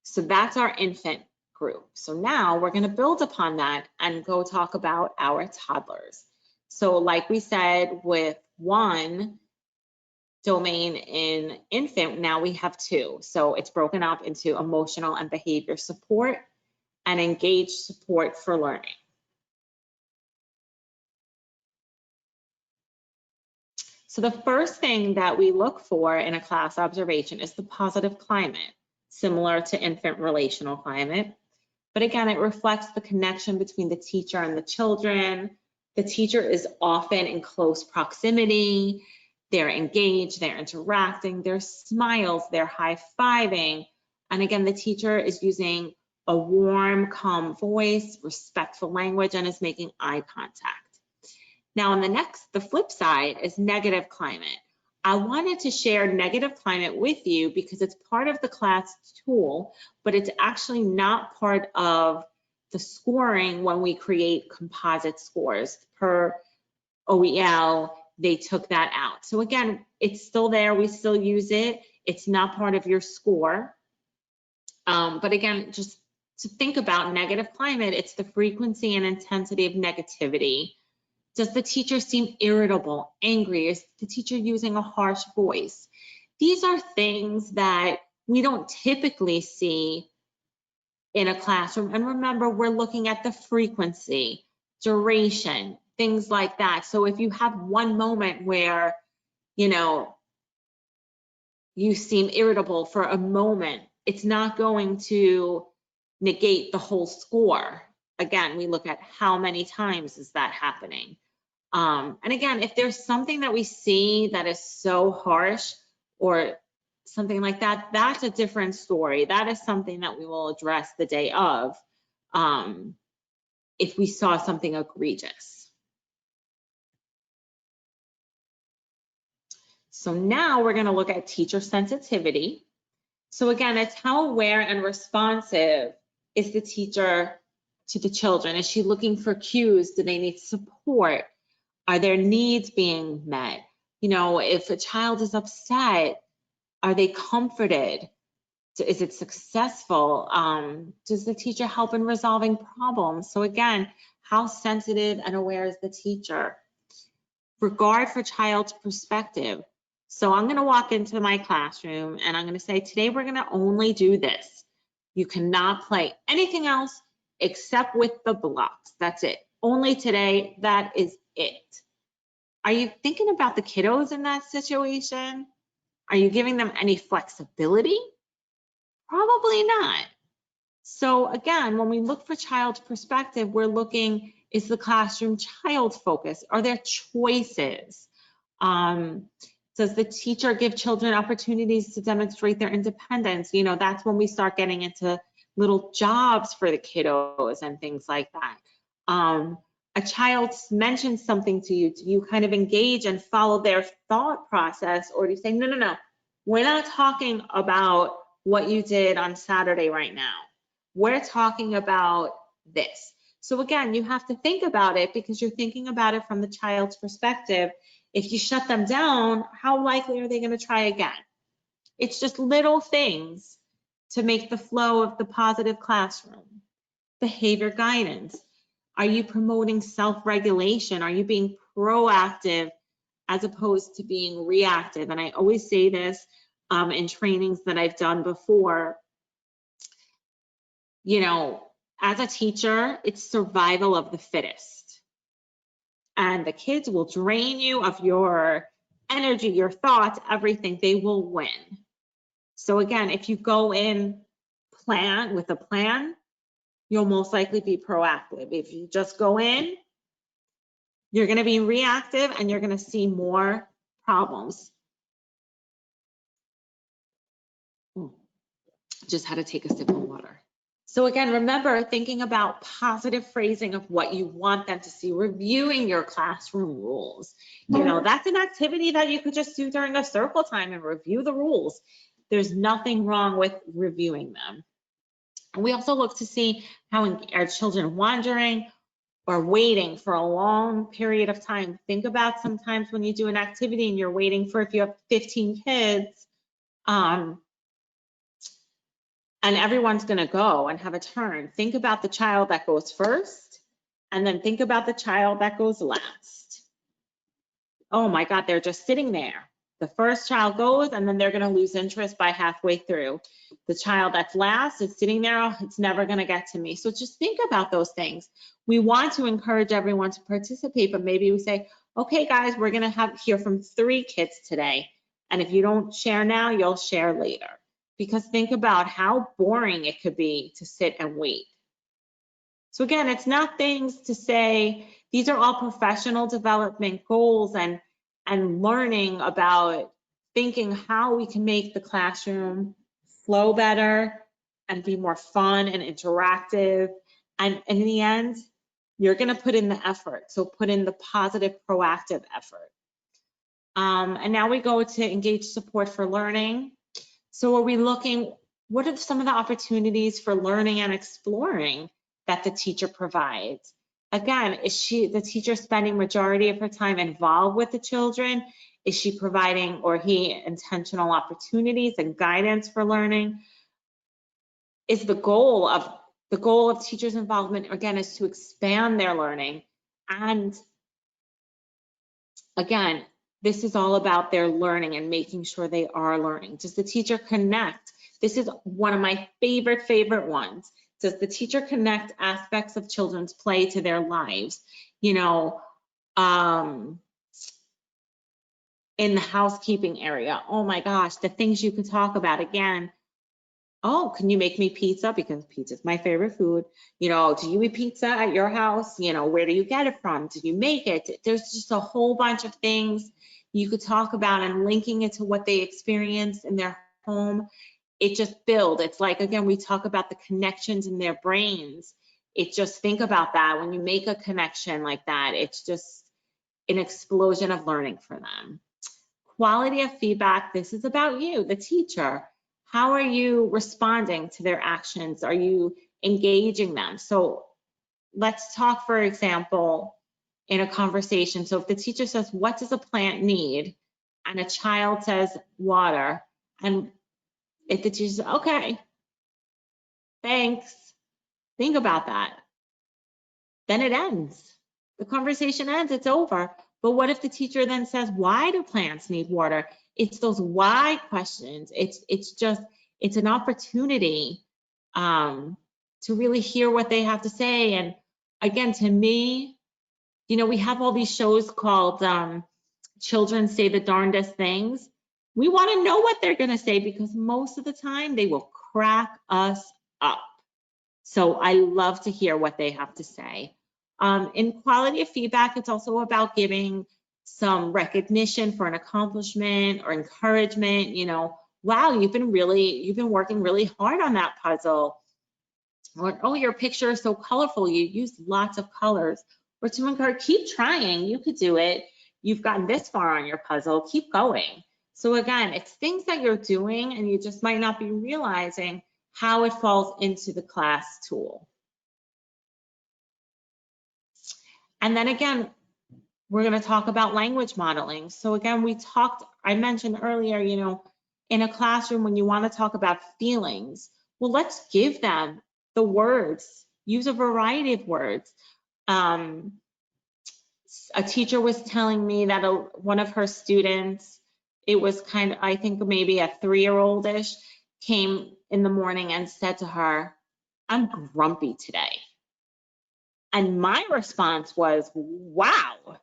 So that's our infant group. So now we're going to build upon that and go talk about our toddlers. So like we said, with one domain in infant, now we have two. So it's broken up into emotional and behavior support and engaged support for learning. So the first thing that we look for in a class observation is the positive climate, similar to infant relational climate. But again, it reflects the connection between the teacher and the children. The teacher is often in close proximity. They're engaged, they're interacting, there's smiles, they're high-fiving. And again, the teacher is using a warm, calm voice, respectful language, and is making eye contact. Now on the flip side is negative climate. I wanted to share negative climate with you because it's part of the class tool, but it's actually not part of the scoring when we create composite scores. Per OEL, they took that out. So again, it's still there, we still use it. It's not part of your score. But again, just to think about negative climate, it's the frequency and intensity of negativity. Does the teacher seem irritable, angry? Is the teacher using a harsh voice? These are things that we don't typically see in a classroom. And remember, we're looking at the frequency, duration, things like that. So if you have one moment where, you know, you seem irritable for a moment, it's not going to negate the whole score. Again, we look at how many times is that happening. And again, if there's something that we see that is so harsh or something like that, that's a different story. That is something that we will address the day of if we saw something egregious. So now we're going to look at teacher sensitivity. So again, it's how aware and responsive is the teacher to the children? Is she looking for cues? Do they need support? Are their needs being met? You know, if a child is upset, are they comforted? Is it successful? Does the teacher help in resolving problems? So again, how sensitive and aware is the teacher? Regard for child's perspective. So I'm going to walk into my classroom and I'm going to say, today we're going to only do this. You cannot play anything else except with the blocks. That's it. Only today, that is it. Are you thinking about the kiddos in that situation? Are you giving them any flexibility? Probably not. So again, when we look for child's perspective, we're looking Is the classroom child focused? Are there choices? Does the teacher give children opportunities to demonstrate their independence? You know, that's when we start getting into little jobs for the kiddos and things like that. A child mentions something to you, do you kind of engage and follow their thought process, or do you say, no, no, no, we're not talking about what you did on Saturday right now. We're talking about this. So again, you have to think about it because you're thinking about it from the child's perspective. If you shut them down, how likely are they going to try again? It's just little things to make the flow of the positive classroom. Behavior guidance. Are you promoting self-regulation? Are you being proactive as opposed to being reactive? And I always say this in trainings that I've done before. You know, as a teacher, it's survival of the fittest. And the kids will drain you of your energy, your thoughts, everything. They will win. So again, if you go in with a plan, you'll most likely be proactive. If you just go in, you're going to be reactive and you're going to see more problems. Just had to take a sip of water. So again, remember thinking about positive phrasing of what you want them to see, reviewing your classroom rules. You know, that's an activity that you could just do during a circle time and review the rules. There's nothing wrong with reviewing them. And we also look to see how are children wandering or waiting for a long period of time. Think about sometimes when you do an activity and you're waiting for, if you have 15 kids, and everyone's going to go and have a turn. Think about the child that goes first, and then think about the child that goes last. Oh my God, they're just sitting there. The first child goes, and then they're going to lose interest by halfway through. The child that's last is sitting there, oh, it's never going to get to me. So just think about those things. We want to encourage everyone to participate, but maybe we say, okay, guys, we're going to hear from 3 kids today. And if you don't share now, you'll share later. Because think about how boring it could be to sit and wait. So again, it's not things to say, these are all professional development goals and learning about thinking how we can make the classroom flow better and be more fun and interactive. And in the end, you're going to put in the effort. So put in the positive, proactive effort. And now we go to engage support for learning. So are we looking, what are some of the opportunities for learning and exploring that the teacher provides? Again, is the teacher spending majority of her time involved with the children? Is she providing, or he, intentional opportunities and guidance for learning? Is the goal of teachers' involvement, again, is to expand their learning. And again, this is all about their learning and making sure they are learning. Does the teacher connect? This is one of my favorite ones. Does the teacher connect aspects of children's play to their lives? You know, in the housekeeping area, oh my gosh, the things you could talk about. Again, oh, can you make me pizza? Because pizza is my favorite food. You know, do you eat pizza at your house? You know, where do you get it from? Do you make it? There's just a whole bunch of things you could talk about, and linking it to what they experience in their home. It just builds. It's like, again, we talk about the connections in their brains. It just, think about that. When you make a connection like that, it's just an explosion of learning for them. Quality of feedback. This is about you, the teacher. How are you responding to their actions? Are you engaging them? So let's talk, for example, in a conversation. So if the teacher says, what does a plant need? And a child says water, and if the teacher says, okay, thanks, think about that. Then it ends. The conversation ends, it's over. But what if the teacher then says, why do plants need water? It's those why questions. It's an opportunity to really hear what they have to say. And again, to me, you know, we have all these shows called Children Say the Darndest Things. We want to know what they're going to say, because most of the time they will crack us up. So I love to hear what they have to say. In quality of feedback, it's also about giving some recognition for an accomplishment or encouragement, you know, wow, you've been working really hard on that puzzle. Or, oh, your picture is so colorful, you used lots of colors. Or to encourage, keep trying, you could do it. You've gotten this far on your puzzle, keep going. So again, it's things that you're doing and you just might not be realizing how it falls into the class tool. And then again, we're going to talk about language modeling. So again, I mentioned earlier, you know, in a classroom when you want to talk about feelings, well, let's give them the words, use a variety of words. A teacher was telling me that one of her students, it was kind of, I think maybe a 3-year-old-ish, came in the morning and said to her, I'm grumpy today. And my response was, wow,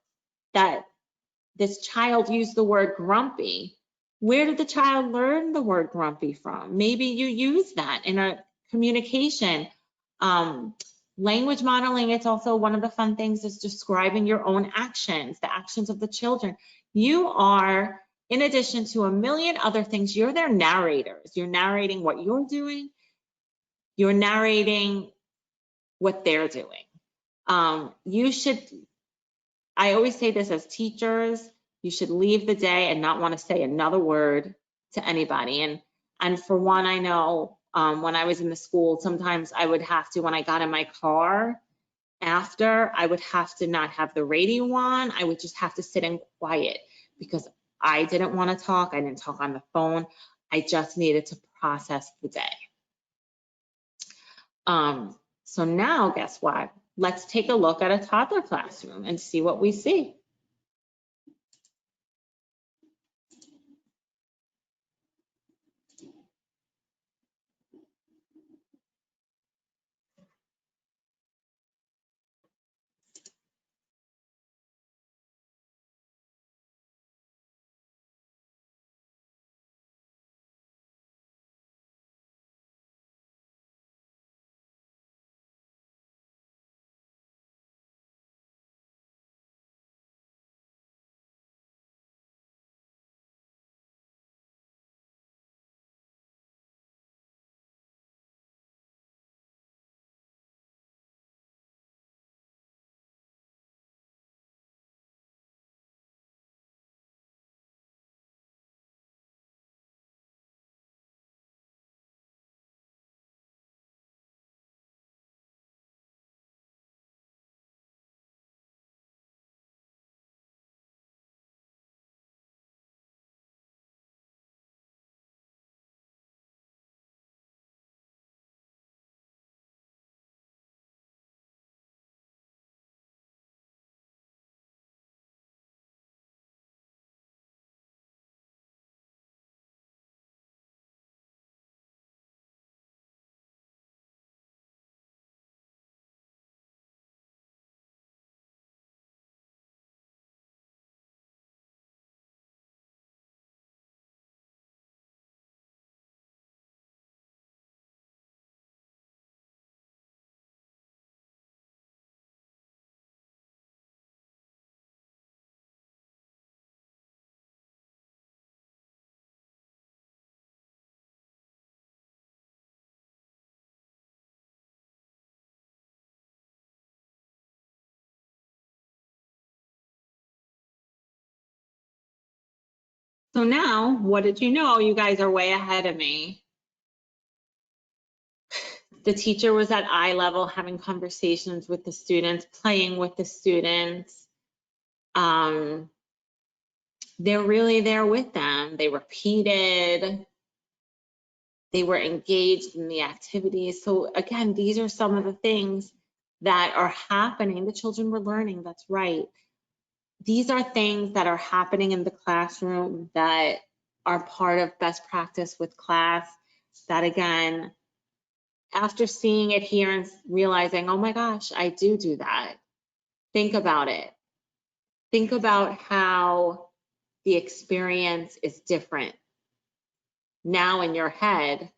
that this child used the word grumpy. Where did the child learn the word grumpy from? Maybe you use that in a communication. Language modeling, it's also one of the fun things is describing your own actions, the actions of the children. You are, in addition to a million other things, you're their narrators. You're narrating what you're doing. You're narrating what they're doing. I always say this as teachers, you should leave the day and not want to say another word to anybody. And for one, I know when I was in the school, sometimes I would have to, when I got in my car after, I would have to not have the radio on. I would just have to sit in quiet because I didn't want to talk. I didn't talk on the phone. I just needed to process the day. So now guess what? Let's take a look at a toddler classroom and see what we see. So now, what did you know? You guys are way ahead of me. The teacher was at eye level having conversations with the students, playing with the students. They're really there with them. They repeated. They were engaged in the activities. So again, these are some of the things that are happening. The children were learning, that's right. These are things that are happening in the classroom that are part of best practice with class that again, after seeing it here and realizing, oh my gosh, I do that. Think about it. Think about how the experience is different now in your head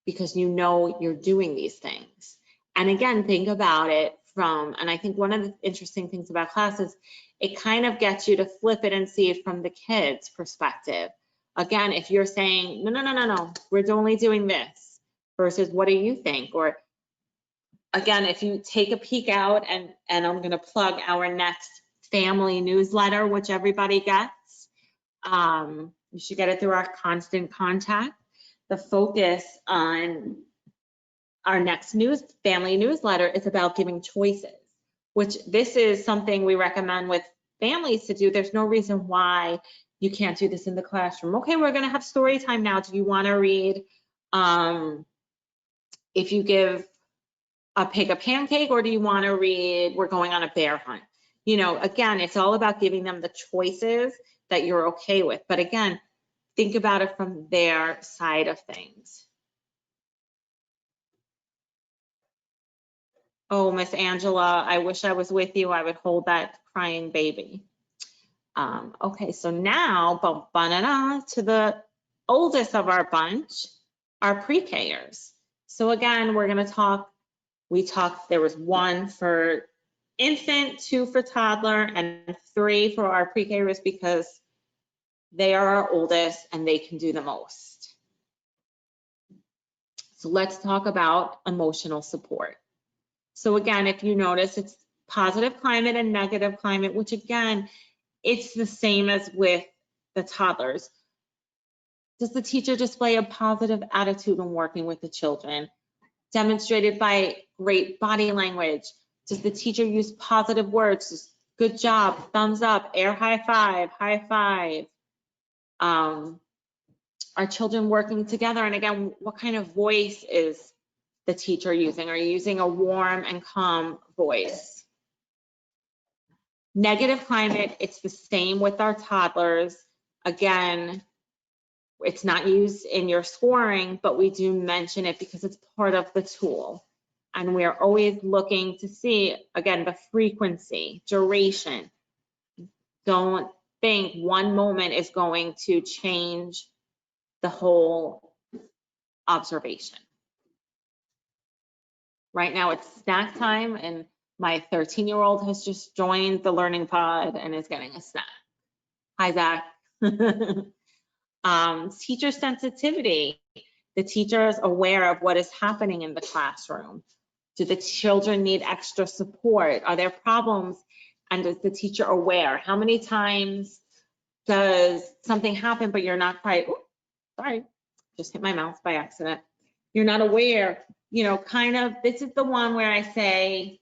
because you know you're doing these things. And again, think about it from, and I think one of the interesting things about class is it kind of gets you to flip it and see it from the kids' perspective. Again, if you're saying, no, we're only doing this versus what do you think? Or again, if you take a peek out, and I'm going to plug our next family newsletter, which everybody gets. You should get it through our Constant Contact. The focus on our next family newsletter is about giving choices, which this is something we recommend with families to do. There's no reason why you can't do this in the classroom. Okay, we're going to have story time now. Do you want to read if you give a pig a pancake, or do you want to read We're Going on a Bear Hunt? You know, again, it's all about giving them the choices that you're okay with. But again, think about it from their side of things. Oh, Miss Angela, I wish I was with you. I would hold that crying baby. Okay, so now, to the oldest of our bunch, our pre-Kers. So again, we're going to talk, there was 1 for infant, 2 for toddler, and 3 for our pre-Kers because they are our oldest and they can do the most. So let's talk about emotional support. So again, if you notice, it's positive climate and negative climate, which again, it's the same as with the toddlers. Does the teacher display a positive attitude when working with the children? Demonstrated by great body language. Does the teacher use positive words? Just, good job, thumbs up, air high five, high five. Are children working together? And again, what kind of voice is the teacher using? Are you using a warm and calm voice? Negative climate, it's the same with our toddlers. Again, it's not used in your scoring, but we do mention it because it's part of the tool. And we are always looking to see, again, the frequency, duration. Don't think one moment is going to change the whole observation. Right now it's snack time, and my 13-year-old has just joined the learning pod and is getting a snack. Hi, Zach. Teacher sensitivity. The teacher is aware of what is happening in the classroom. Do the children need extra support? Are there problems? And is the teacher aware? How many times does something happen, but you're not quite, sorry, just hit my mouse by accident. You're not aware, you know, kind of, this is the one where I say,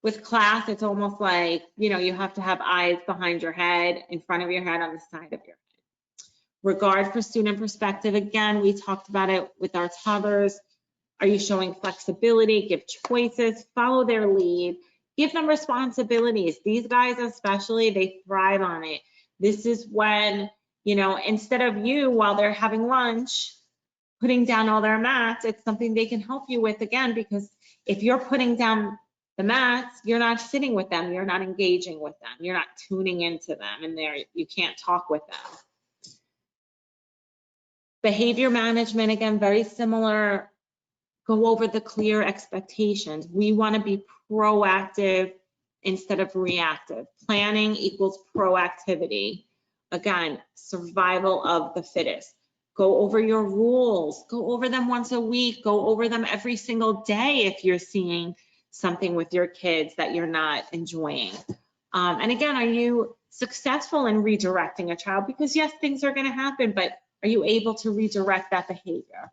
with class, it's almost like, you know, you have to have eyes behind your head, in front of your head, on the side of your head. Regard for student perspective. Again, we talked about it with our toddlers. Are you showing flexibility? Give choices, follow their lead, give them responsibilities. These guys especially, they thrive on it. This is when, you know, instead of you, while they're having lunch, putting down all their mats, it's something they can help you with, again, because if you're putting down the mats, you're not sitting with them, you're not engaging with them, you're not tuning into them, and you can't talk with them. Behavior management, again, very similar. Go over the clear expectations. We want to be proactive instead of reactive. Planning equals proactivity. Again, survival of the fittest. Go over your rules. Go over them once a week. Go over them every single day if you're seeing something with your kids that you're not enjoying. And again, are you successful in redirecting a child? Because yes, things are going to happen, but are you able to redirect that behavior?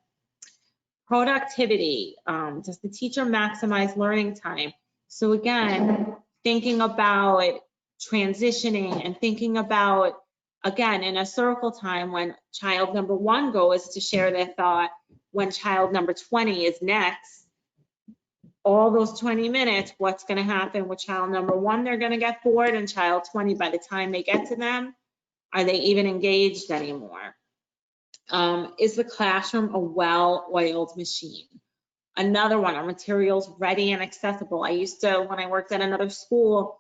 Productivity. Does the teacher maximize learning time? So again, thinking about transitioning and thinking about, again, in a circle time, when child number 1 goes to share their thought, when child number 20 is next, all those 20 minutes, what's going to happen with child number 1? They're going to get bored, and child 20, by the time they get to them, are they even engaged anymore? Is the classroom a well-oiled machine? Another one, are materials ready and accessible? I used to, when I worked at another school,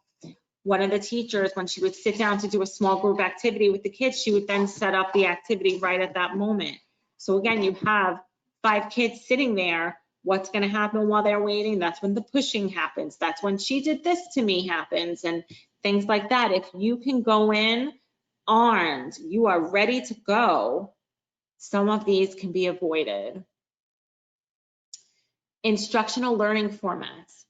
one of the teachers, when she would sit down to do a small group activity with the kids, she would then set up the activity right at that moment. So again, you have 5 kids sitting there what's going to happen while they're waiting. That's when the pushing happens. That's when she did this to me happens, and things like that. If you can go in armed, you are ready to go, some of these can be avoided. Instructional learning formats.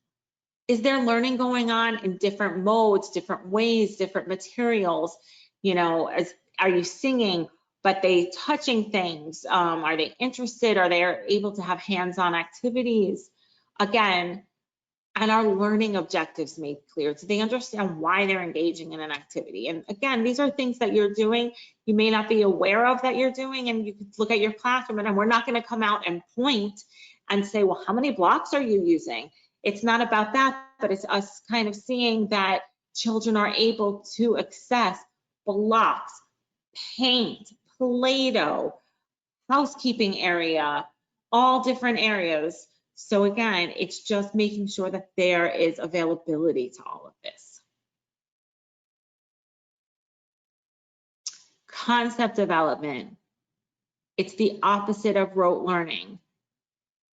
Is there learning going on in different modes, different ways, different materials? You know, are you singing, but they touching things? Are they interested? Are they able to have hands-on activities? Again, and our learning objectives made clear. Do they understand why they're engaging in an activity? And again, these are things that you're doing, you may not be aware of that you're doing, and you could look at your classroom, and we're not going to come out and point and say, well, how many blocks are you using? It's not about that, but it's us kind of seeing that children are able to access blocks, paint, Play-Doh, housekeeping area, all different areas. So again, it's just making sure that there is availability to all of this. Concept development. It's the opposite of rote learning.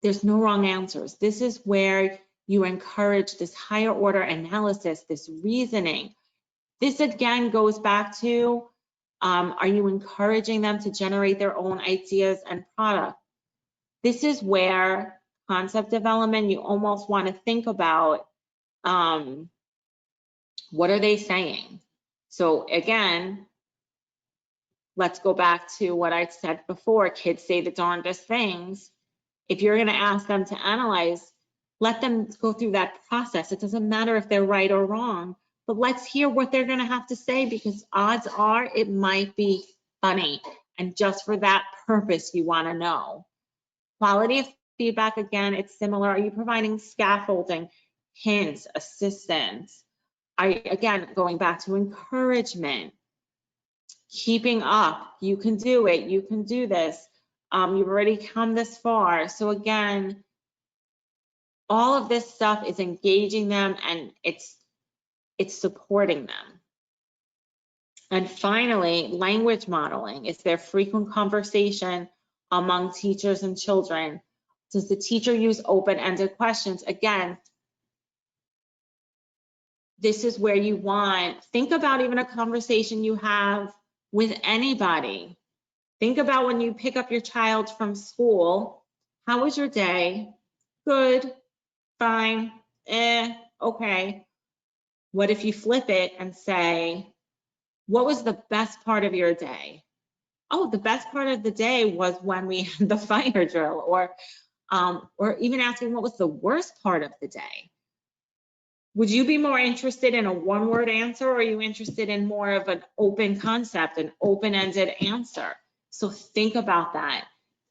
There's no wrong answers. This is where you encourage this higher order analysis, this reasoning. This again goes back to, are you encouraging them to generate their own ideas and product? This is where concept development, you almost want to think about, what are they saying? So again, let's go back to what I said before, kids say the darndest things. If you're going to ask them to analyze, let them go through that process. It doesn't matter if they're right or wrong, but let's hear what they're going to have to say, because odds are it might be funny. And just for that purpose, you want to know. Quality of feedback, again, it's similar. Are you providing scaffolding, hints, assistance? Are you, again, going back to encouragement, keeping up, you can do it, you can do this, you've already come this far. So again, all of this stuff is engaging them, and it's supporting them. And finally, language modeling. Is there frequent conversation among teachers and children? Does the teacher use open-ended questions? Again, this is where you want, think about even a conversation you have with anybody. Think about when you pick up your child from school. How was your day? Good, fine, okay. What if you flip it and say, what was the best part of your day? Oh, the best part of the day was when we had the fire drill, or even asking what was the worst part of the day. Would you be more interested in a one-word answer, or are you interested in more of an open concept, an open-ended answer? So think about that.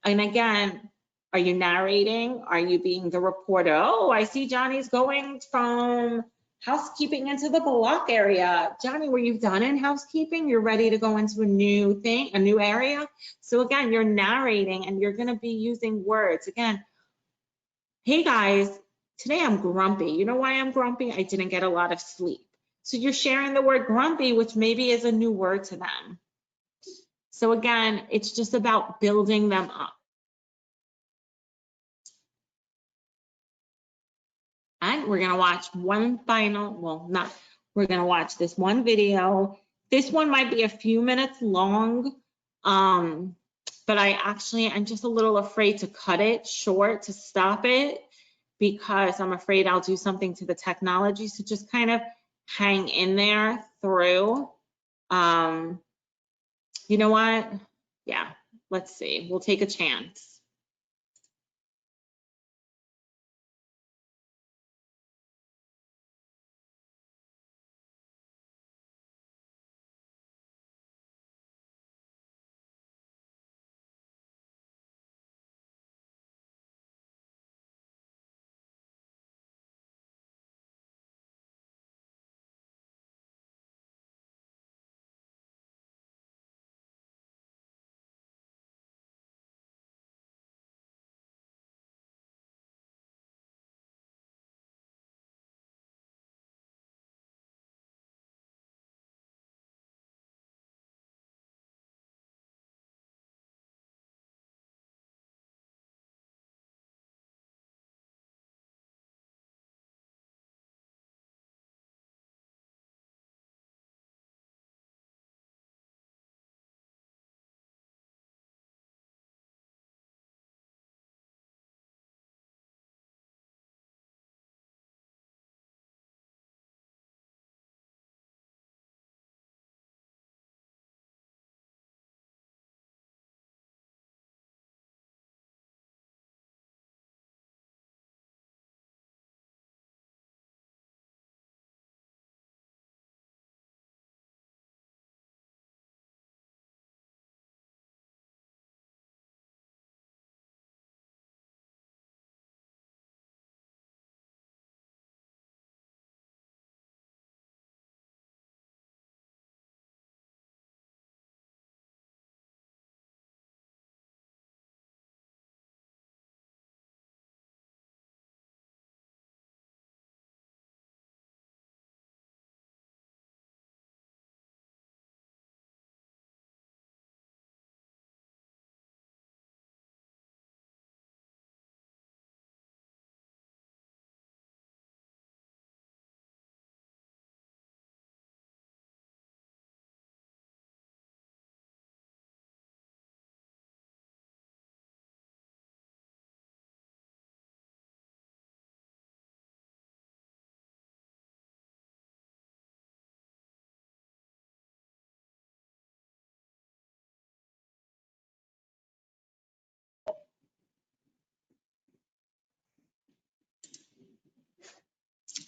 And again, are you narrating? Are you being the reporter? Oh, I see Johnny's going from housekeeping into the block area. Johnny, were you done in housekeeping? You're ready to go into a new thing, a new area? So again, you're narrating, and you're gonna be using words. Again, hey guys, today I'm grumpy. You know why I'm grumpy? I didn't get a lot of sleep. So you're sharing the word grumpy, which maybe is a new word to them. So again, it's just about building them up. And we're gonna watch one final, well, not, we're gonna watch this one video. This one might be a few minutes long, but I'm just a little afraid to cut it short, to stop it, because I'm afraid I'll do something to the technology. So just kind of hang in there through. You know what? Yeah, let's see. We'll take a chance.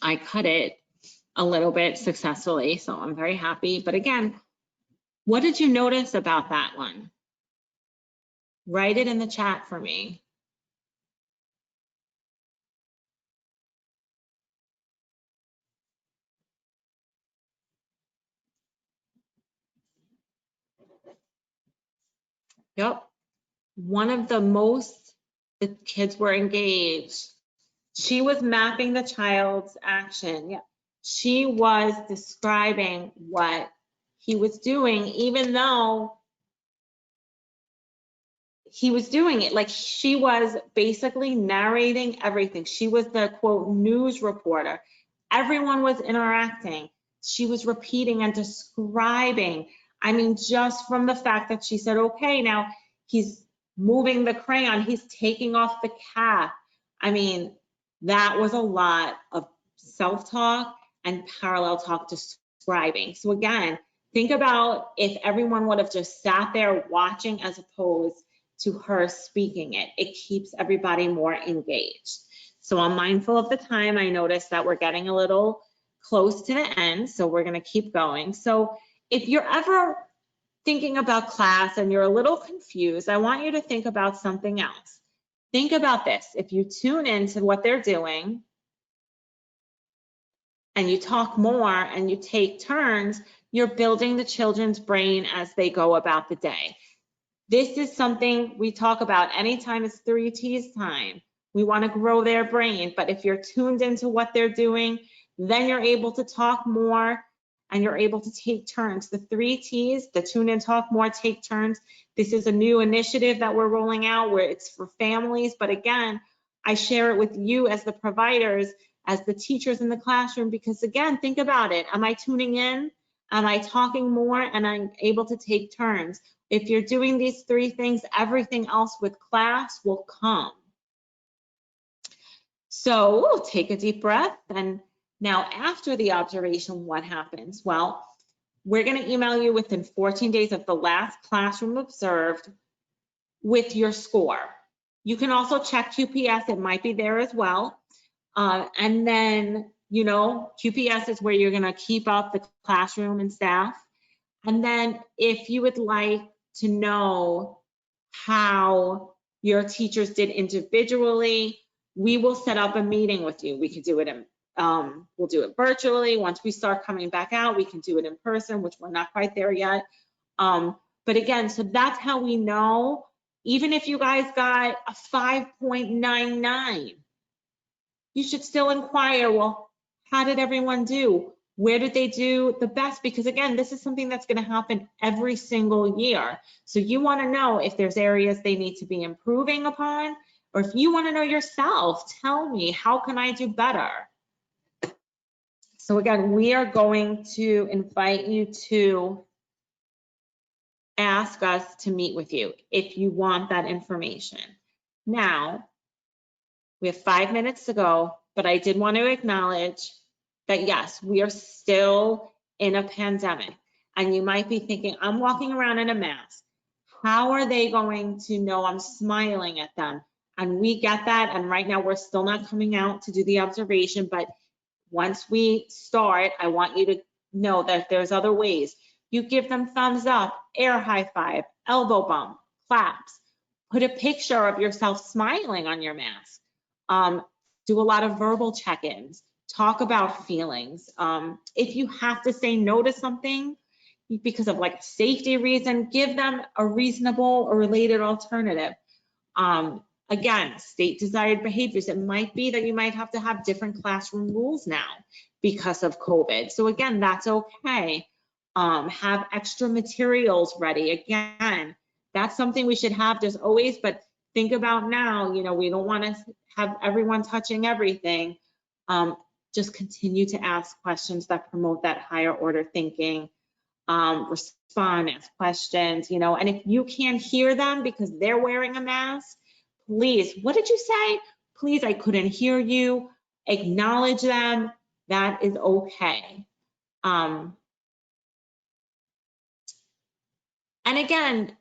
I cut it a little bit successfully, so I'm very happy. But again, what did you notice about that one? Write it in the chat for me. Yep. One of the kids were engaged. She was mapping the child's action. Yeah. She was describing what he was doing, even though he was doing it. Like, she was basically narrating everything. She was the quote news reporter. Everyone was interacting. She was repeating and describing. I mean, just from the fact that she said, okay, now he's moving the crayon, he's taking off the cap. I mean, that was a lot of self-talk and parallel talk describing. So again, think about if everyone would have just sat there watching as opposed to her speaking it. It keeps everybody more engaged. So I'm mindful of the time. I noticed that we're getting a little close to the end, so we're going to keep going. So if you're ever thinking about class and you're a little confused, I want you to think about something else. Think about this. If you tune into what they're doing and you talk more and you take turns, you're building the children's brain as they go about the day. This is something we talk about anytime it's 3 T's time. We want to grow their brain, but if you're tuned into what they're doing, then you're able to talk more and you're able to take turns. The 3 T's, the tune in, talk more, take turns. This is a new initiative that we're rolling out where it's for families, but again, I share it with you as the providers, as the teachers in the classroom, because again, think about it. Am I tuning in? Am I talking more? And I'm able to take turns. If you're doing these 3 things, everything else with class will come. So we'll take a deep breath. And now after the observation, what happens? Well, we're going to email you within 14 days of the last classroom observed with your score. You can also check QPS. It might be there as well. And then, you know, QPS is where you're going to keep up the classroom and staff. And then if you would like to know how your teachers did individually, we will set up a meeting with you. We could do it in, we'll do it virtually. Once we start coming back out, we can do it in person, which we're not quite there yet. But again, so that's how we know, even if you guys got a 5.99, you should still inquire, well, how did everyone do? Where did they do the best? Because again, this is something that's going to happen every single year. So you want to know if there's areas they need to be improving upon, or if you want to know yourself, tell me, how can I do better? So again, we are going to invite you to ask us to meet with you if you want that information. Now, we have 5 minutes to go, but I did want to acknowledge that yes, we are still in a pandemic. And you might be thinking, I'm walking around in a mask. How are they going to know I'm smiling at them? And we get that. And right now we're still not coming out to do the observation, but once we start, I want you to know that there's other ways. You give them thumbs up, air high five, elbow bump, claps. Put a picture of yourself smiling on your mask. Do a lot of verbal check-ins. Talk about feelings. If you have to say no to something because of like a safety reason, give them a reasonable or related alternative. Again, state desired behaviors. It might be that you might have to have different classroom rules now because of COVID. So again, that's okay. Have extra materials ready. Again, that's something we should have. There's always, but think about now, you know, we don't want to have everyone touching everything. Just continue to ask questions that promote that higher order thinking. Respond, ask questions, you know, and if you can't hear them because they're wearing a mask, please, what did you say? Please, I couldn't hear you. Acknowledge them. That is okay. And again,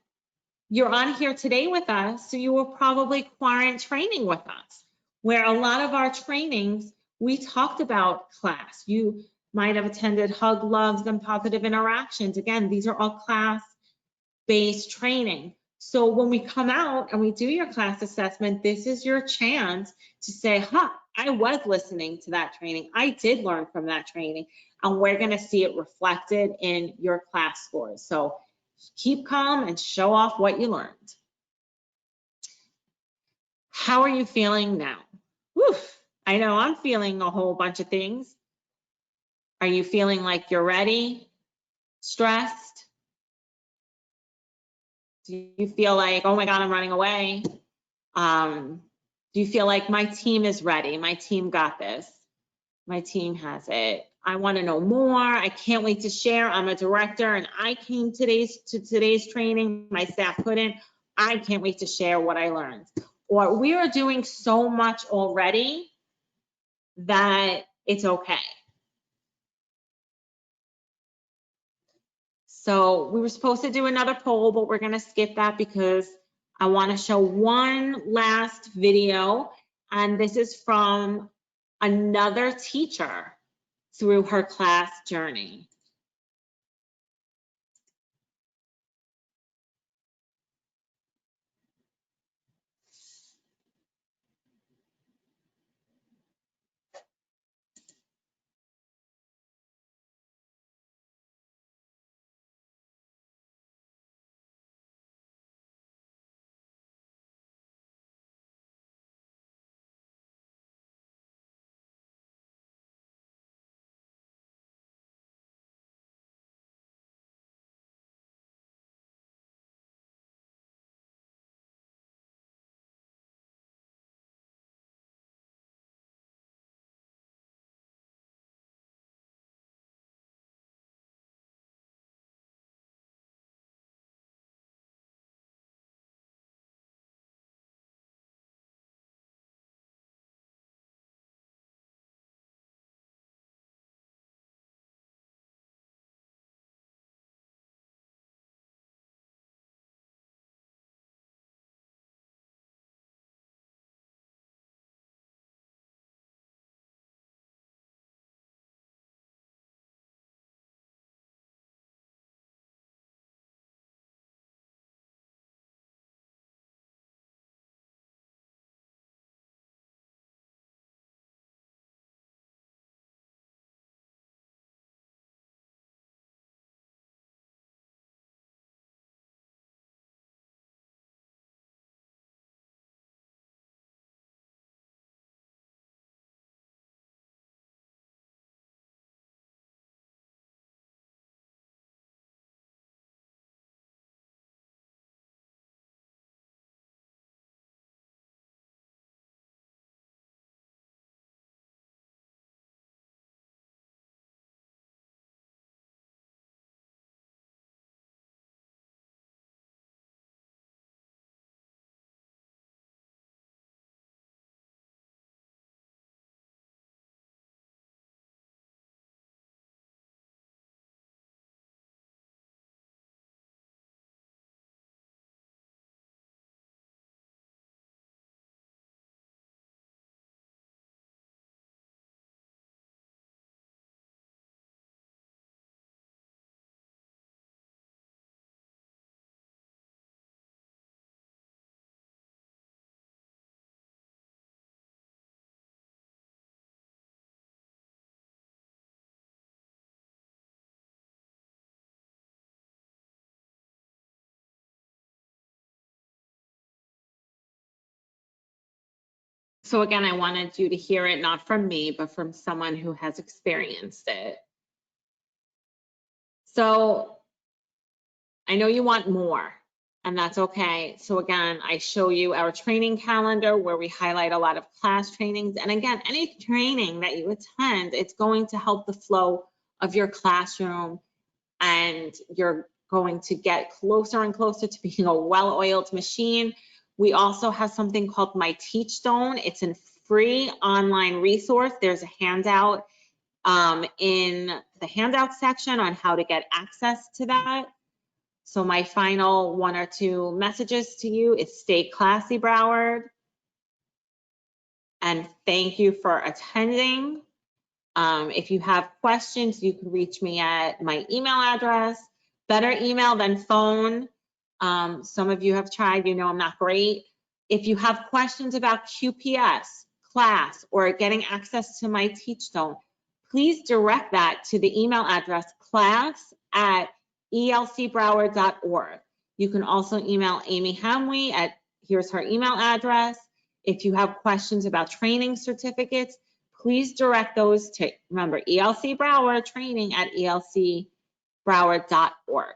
you're on here today with us, so you were probably quarantine training with us, where a lot of our trainings We talked about class. You might have attended Hug, Loves, and Positive Interactions. Again, these are all class-based training. So when we come out and we do your class assessment, this is your chance to say, huh, I was listening to that training. I did learn from that training. And we're going to see it reflected in your class scores. So keep calm and show off what you learned. How are you feeling now? Whew, I know I'm feeling a whole bunch of things. Are you feeling like you're ready? Stressed? Do you feel like, oh my God, I'm running away? Do you feel like my team is ready? My team got this. My team has it. I want to know more. I can't wait to share. I'm a director and I came to today's training. My staff couldn't. I can't wait to share what I learned. Or we are doing so much already that it's okay. So we were supposed to do another poll, but we're going to skip that because I want to show one last video. And this is from another teacher through her class journey. So again, I wanted you to hear it, not from me, but from someone who has experienced it. So I know you want more, and that's okay. So again, I show you our training calendar where we highlight a lot of class trainings. And again, any training that you attend, it's going to help the flow of your classroom, and you're going to get closer and closer to being a well-oiled machine. We also have something called My Teachstone. It's a free online resource. There's a handout in the handout section on how to get access to that. So my final 1 or 2 messages to you is stay classy, Broward. And Again, thank you for attending. If you have questions, you can reach me at my email address. Better email than phone. Some of you have tried, you know I'm not great. If you have questions about QPS, class, or getting access to my TeachStone, please direct that to the email address class@elcbroward.org. You can also email Amy Hamwee at, here's her email address. If you have questions about training certificates, please direct those to, remember, ELC Broward training at elcbroward.org.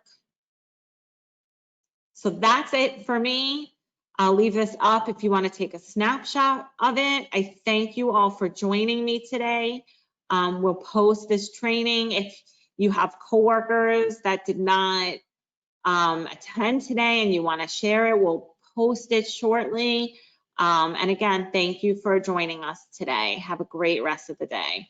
So that's it for me. I'll leave this up if you want to take a snapshot of it. I thank you all for joining me today. We'll post this training. If you have coworkers that did not attend today and you want to share it, we'll post it shortly. And again, thank you for joining us today. Have a great rest of the day.